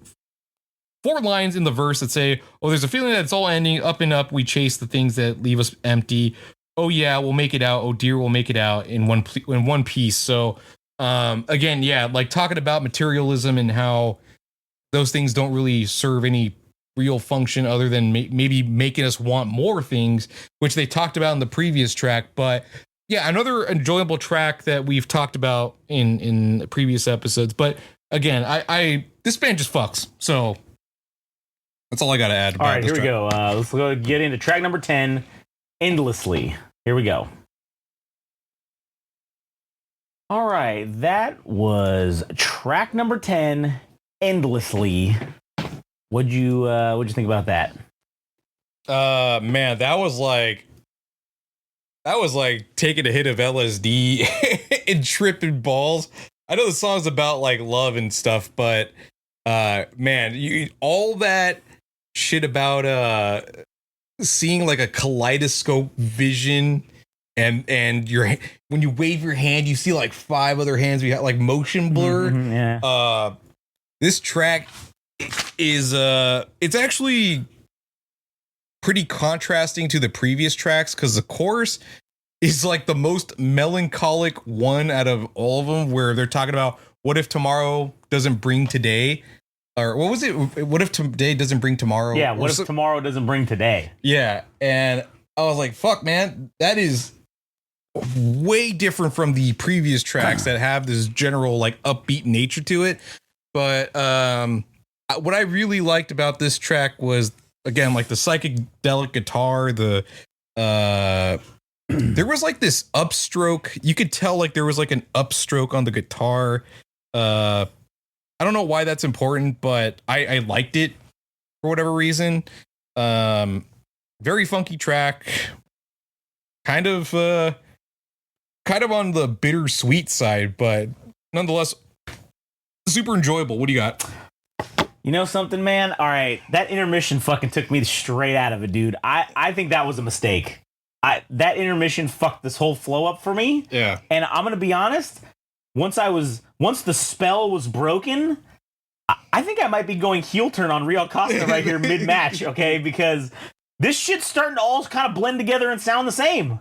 4 lines in the verse that say, "Oh, there's a feeling that it's all ending. Up and up, we chase the things that leave us empty. Oh yeah, we'll make it out. Oh dear, we'll make it out in one piece." So again, yeah, like talking about materialism and how those things don't really serve any real function other than maybe making us want more things, which they talked about in the previous track. But yeah, another enjoyable track that we've talked about in previous episodes. But again, I this band just fucks. So that's all I got to add. All right, here we go. Let's go get into track number 10, Endlessly. Here we go. All right, that was track number 10, Endlessly. What'd you think about that? Man, that was like taking a hit of LSD and tripping balls. I know the song's about like love and stuff, but man, all that shit about seeing like a kaleidoscope vision. And when you wave your hand, you see like 5 other hands. We got like motion blur. Mm-hmm, yeah. This track is it's actually pretty contrasting to the previous tracks because the chorus is like the most melancholic one out of all of them, where they're talking about what if tomorrow doesn't bring today, or what was it? What if today doesn't bring tomorrow? Yeah. What if tomorrow doesn't bring today? Yeah, and I was like, fuck, man, that is way different from the previous tracks that have this general like upbeat nature to it. But what I really liked about this track was, again, like the psychedelic guitar, the there was like this upstroke. You could tell like there was like an upstroke on the guitar. I don't know why that's important, but I liked it for whatever reason. Very funky track, kind of on the bittersweet side, but nonetheless super enjoyable. What do you got? You know something, man? All right, that intermission fucking took me straight out of it, dude. I think that was a mistake. That intermission fucked this whole flow up for me. Yeah. And I'm gonna be honest, once the spell was broken, I think I might be going heel turn on RIO KOSTA right here mid match, okay? Because this shit's starting to all kind of blend together and sound the same.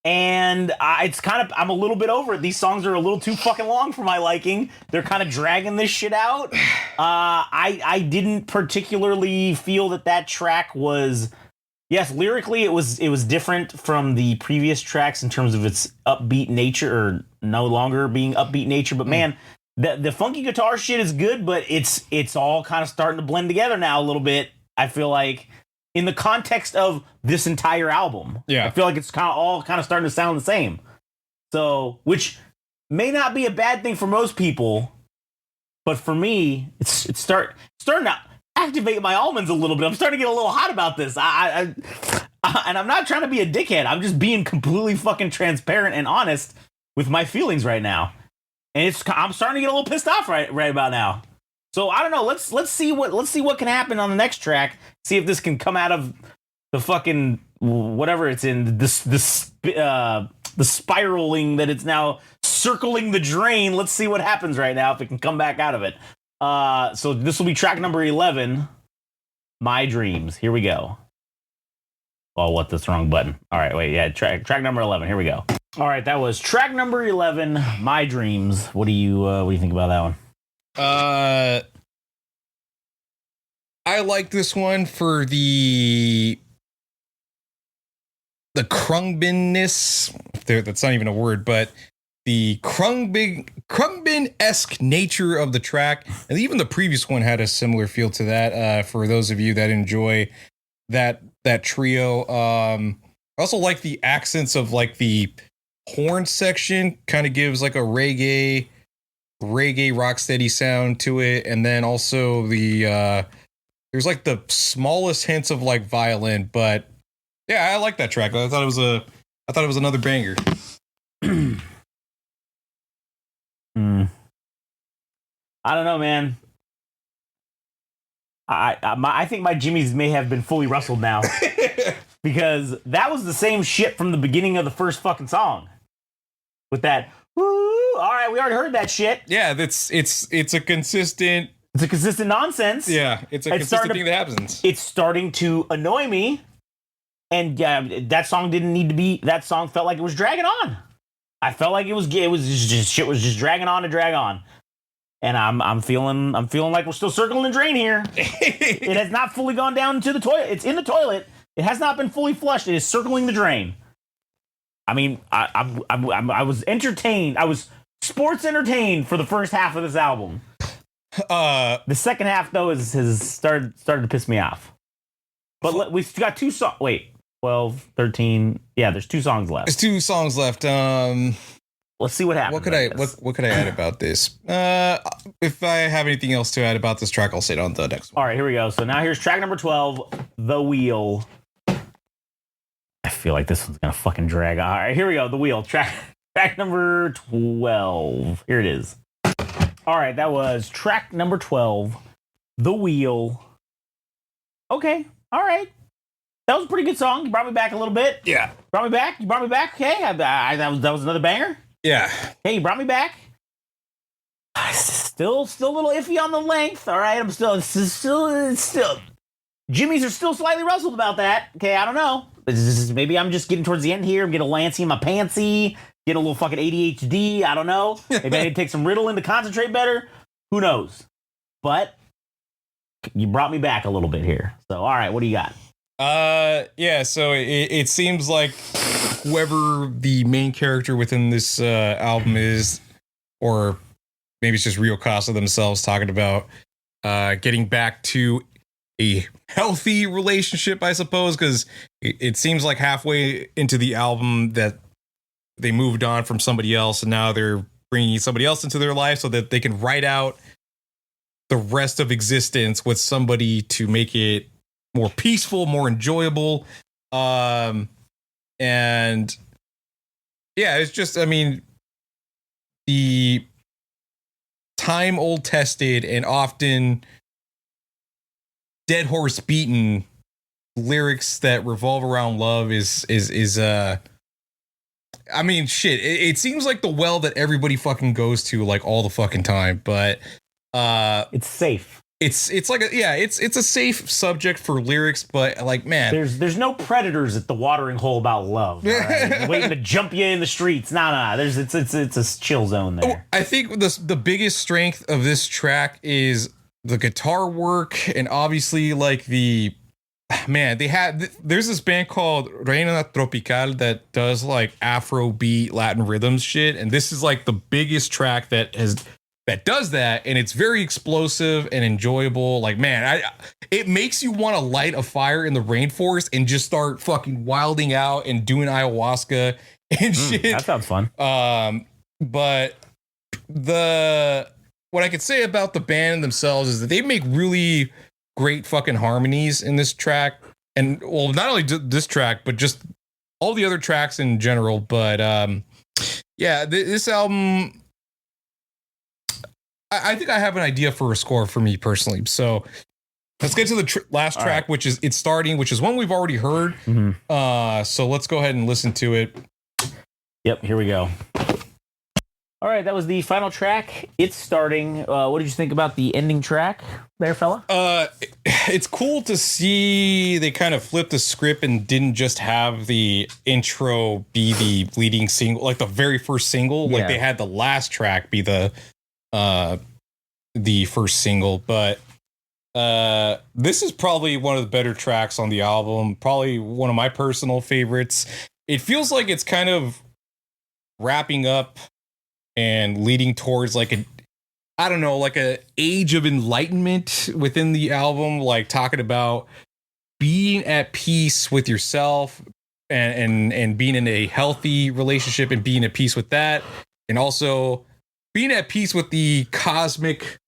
And I'm a little bit over it. These songs are a little too fucking long for my liking. They're kind of dragging this shit out. I didn't particularly feel that track was, yes, lyrically it was different from the previous tracks in terms of its upbeat nature, or no longer being upbeat nature. But man, the funky guitar shit is good, but it's all kind of starting to blend together now a little bit. I feel like, in the context of this entire album. Yeah. I feel like it's all starting to sound the same. So, which may not be a bad thing for most people, but for me, it's starting to activate my almonds a little bit. I'm starting to get a little hot about this. And I'm not trying to be a dickhead. I'm just being completely fucking transparent and honest with my feelings right now. And I'm starting to get a little pissed off right about now. So I don't know. Let's see what can happen on the next track. See if this can come out of the fucking whatever it's in, the spiraling that it's now circling the drain. Let's see what happens right now if it can come back out of it. So this will be track number 11, My Dreams. Here we go. Oh, what? That's the wrong button. All right, wait. Yeah, track number 11. Here we go. All right, that was track number 11, My Dreams. What do you think about that one? I like this one for the Krungbin-ness. That's not even a word, but the Krungbin-esque nature of the track. And even the previous one had a similar feel to that, for those of you that enjoy that trio. I also like the accents of like the horn section, kind of gives like a reggae rocksteady sound to it. And then also the there's like the smallest hints of like violin, but yeah, I like that track. I thought it was another banger. I don't know, man. I think my jimmies may have been fully rustled now. Because that was the same shit from the beginning of the first fucking song. With that, woo, all right, we already heard that shit. Yeah, it's a consistent nonsense. Yeah, it's consistent thing that happens. It's starting to annoy me. And that song didn't need to be, that song felt like it was dragging on. I felt like it was just shit was just dragging on to drag on. And I'm feeling like we're still circling the drain here. It has not fully gone down into the toilet. It's in the toilet. It has not been fully flushed. It is circling the drain. I mean, I was entertained. I was sports entertained for the first half of this album. The second half, though, has started to piss me off. But we've got two songs. Wait, 12, 13. Yeah, there's two songs left. There's two songs left. Let's see what happens. What could I add about this? If I have anything else to add about this track, I'll say it on the next one. All right, here we go. So now here's track number 12, The Wheel. I feel like this one's gonna fucking drag. All right, here we go. The Wheel. Track number 12. Here it is. All right, that was track number 12, The Wheel. Okay, all right. That was a pretty good song. You brought me back a little bit. Yeah. You brought me back. Okay, that was another banger. Yeah. Hey, you brought me back. Still a little iffy on the length. All right, I'm still. Jimmy's are still slightly rustled about that. Okay, I don't know. Maybe I'm just getting towards the end here. I'm getting a Lancy in my pantsy. Getting a little fucking ADHD. I don't know. Maybe I need to take some Ritalin to concentrate better. Who knows? But you brought me back a little bit here. So, all right, what do you got? Yeah, so it seems like whoever the main character within this album is, or maybe it's just RIO KOSTA themselves talking about getting back to a healthy relationship, I suppose, because it seems like halfway into the album that they moved on from somebody else, and now they're bringing somebody else into their life so that they can write out the rest of existence with somebody to make it more peaceful, more enjoyable. And yeah, it's just, I mean, the time old tested and often dead horse beaten lyrics that revolve around love is I mean, shit. It seems like the well that everybody fucking goes to like all the fucking time, but it's safe. It's like it's a safe subject for lyrics, but like, man, there's no predators at the watering hole about love, right? Waiting to jump you in the streets. Nah. It's a chill zone there. I think the biggest strength of this track is the guitar work, and obviously like there's this band called Reina Tropical that does like Afrobeat Latin rhythms shit, and this is like the biggest track that does that, and it's very explosive and enjoyable. Like, man, it makes you want to light a fire in the rainforest and just start fucking wilding out and doing ayahuasca and shit. That sounds fun. But what I could say about the band themselves is that they make really great fucking harmonies in this track, and well, not only this track, but just all the other tracks in general. But this album, I think I have an idea for a score for me personally. So let's get to the last track, right, which is It's Starting, which is one we've already heard. Mm-hmm. So let's go ahead and listen to it. Yep, here we go. All right, that was the final track, It's Starting. What did you think about the ending track there, fella? It's cool to see they kind of flipped the script and didn't just have the intro be the leading single, like the very first single. Yeah. Like they had the last track be the first single. But this is probably one of the better tracks on the album. Probably one of my personal favorites. It feels like it's kind of wrapping up and leading towards like a age of enlightenment within the album, like talking about being at peace with yourself and being in a healthy relationship and being at peace with that, and also being at peace with the cosmic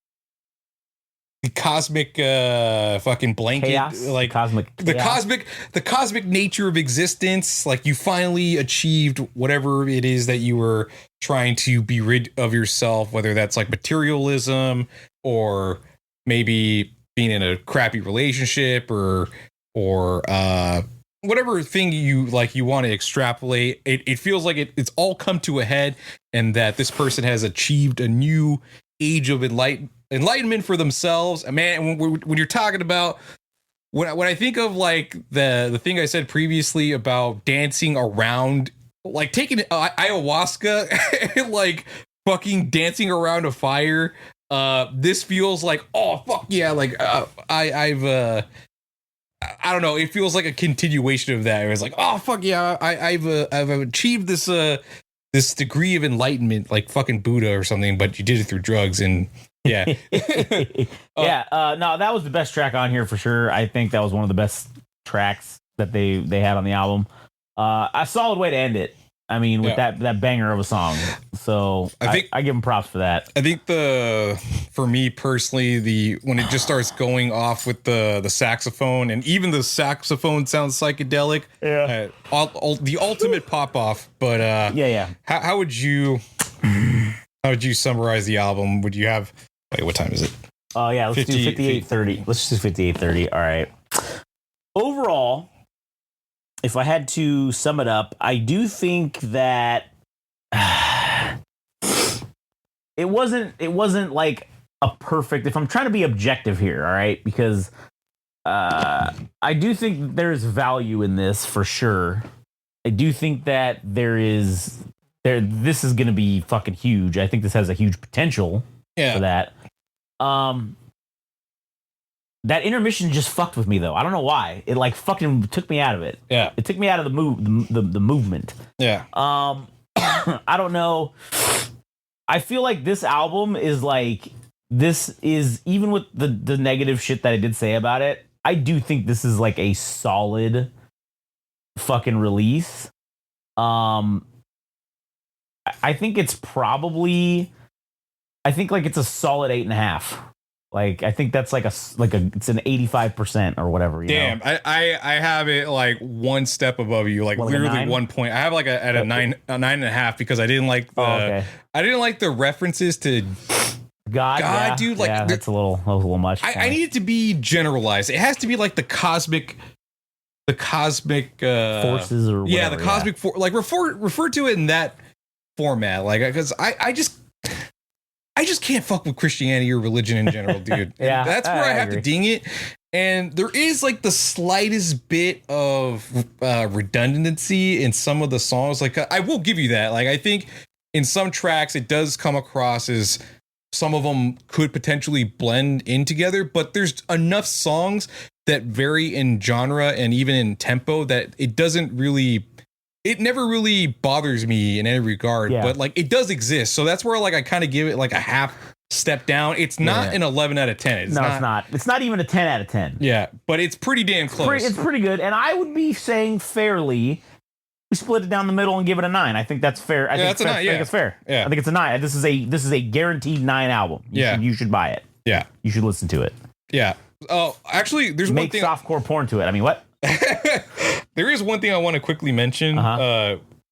fucking blanket, chaos, like the cosmic nature of existence. Like you finally achieved whatever it is that you were trying to be rid of yourself, whether that's like materialism or maybe being in a crappy relationship or whatever thing you want to extrapolate. It feels like it's all come to a head, and that this person has achieved a new age of enlightenment for themselves. And man, when you're talking about when I think of like the thing I said previously about dancing around, like taking ayahuasca and like fucking dancing around a fire, this feels like, oh fuck yeah, like I don't know, it feels like a continuation of that. It was like, oh fuck yeah, I've achieved this degree of enlightenment, like fucking Buddha or something, but you did it through drugs. And yeah. No, that was the best track on here for sure. I think that was one of the best tracks that they had on the album. A solid way to end it. I mean, with that banger of a song. So I give them props for that. I think for me personally, when it just starts going off with the saxophone, and even the saxophone sounds psychedelic. Yeah. The ultimate pop off. But how would you summarize the album? Would you have, wait, what time is it? Oh yeah, let's do 58:30. Let's just do 58:30. All right. Overall, if I had to sum it up, I do think that it wasn't like a perfect, if I'm trying to be objective here, all right, because I do think there's value in this for sure. I do think that this is going to be fucking huge. I think this has a huge potential for that. That intermission just fucked with me though. I don't know why. It like fucking took me out of it. Yeah. It took me out of the movement. Yeah. I don't know. I feel like this album is like, this is, even with the negative shit that I did say about it, I do think this is like a solid fucking release. I think it's probably, it's a solid 8.5. Like, I think that's it's an 85% or whatever. Damn, know? I have it like one step above you, like literally 1 point. I have like a 9.5 because I didn't like the references to God, dude. Like, that was a little much. I need it to be generalized. It has to be like the cosmic the cosmic forces or whatever, yeah, the cosmic like refer to it in that format, like, because I just can't fuck with Christianity or religion in general, dude. Yeah, that's where I have agree. to ding it. And there is like the slightest bit of redundancy in some of the songs. Like, I will give you that. Like, I think in some tracks it does come across as some of them could potentially blend in together, but there's enough songs that vary in genre and even in tempo that it never really bothers me in any regard. Yeah. But like, it does exist. So that's where like I kind of give it like a half step down. It's not an 11 out of 10. It's not. It's not even a 10 out of 10. Yeah, but it's pretty damn close. It's pretty good. And I would be saying fairly, we split it down the middle and give it a 9. I think that's fair. I think it's fair. Yeah. I think it's a 9. This is a guaranteed 9 album. You should buy it. Yeah. You should listen to it. Yeah. Oh, actually, there's one thing. Make softcore porn to it. I mean, what? There is one thing I want to quickly mention.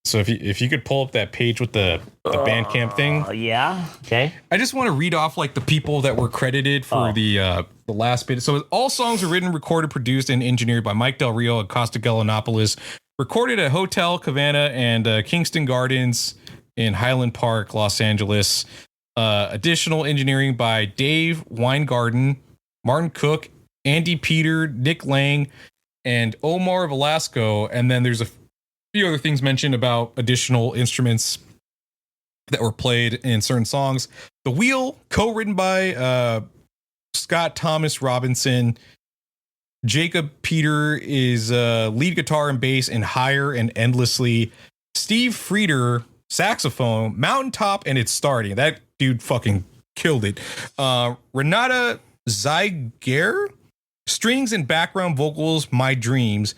So if you could pull up that page with the Bandcamp thing. Yeah. Okay. I just want to read off like the people that were credited for the last bit. So all songs are written, recorded, produced, and engineered by Mike Del Rio and Costa Gallinopoulos. Recorded at Hotel Cabana and Kingston Gardens in Highland Park, Los Angeles. Additional engineering by Dave Weingarten, Martin Cook, Andy Peter, Nick Lang, and Omar Velasco. And then there's a few other things mentioned about additional instruments that were played in certain songs. The Wheel, co-written by Scott Thomas Robinson. Jacob Peter is lead guitar and bass in Higher and Endlessly. Steve Frieder, saxophone, Mountaintop, and It's Starting. That dude fucking killed it. Renata Zyger, strings and background vocals, My Dreams.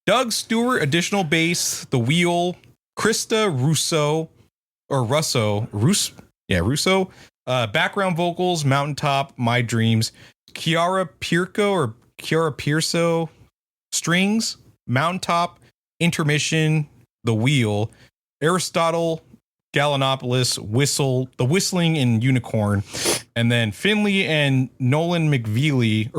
Doug Stewart, additional bass, The Wheel. Krista Russo, background vocals, Mountaintop, My Dreams. Chiara Pierso, strings, Mountaintop, Intermission, The Wheel. Aristotle Gallinopoulos, The Whistling in Unicorn. And then Finley and Nolan McVeely,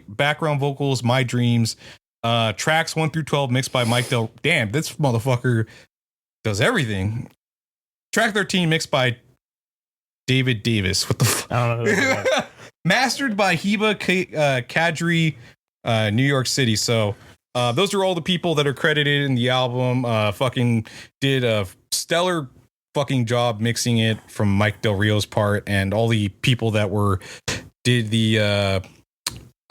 background vocals, My Dreams. Tracks 1 through 12 mixed by Mike Del. Damn, this motherfucker does everything. Track 13 mixed by David Davis. What the fuck? I don't know. Mastered by Heba Kadri, New York City. So those are all the people that are credited in the album. Fucking did a stellar fucking job mixing it from Mike Del Rio's part, and all the people that did the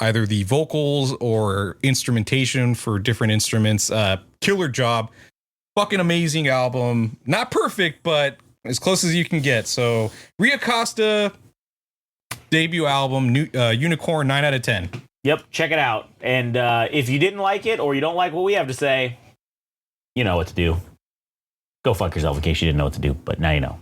either the vocals or instrumentation for different instruments. Killer job. Fucking amazing album. Not perfect, but as close as you can get. So RIO KOSTA debut album, Unicorn, 9 out of 10. Yep, check it out. And if you didn't like it or you don't like what we have to say, you know what to do. Go fuck yourself in case you didn't know what to do, but now you know.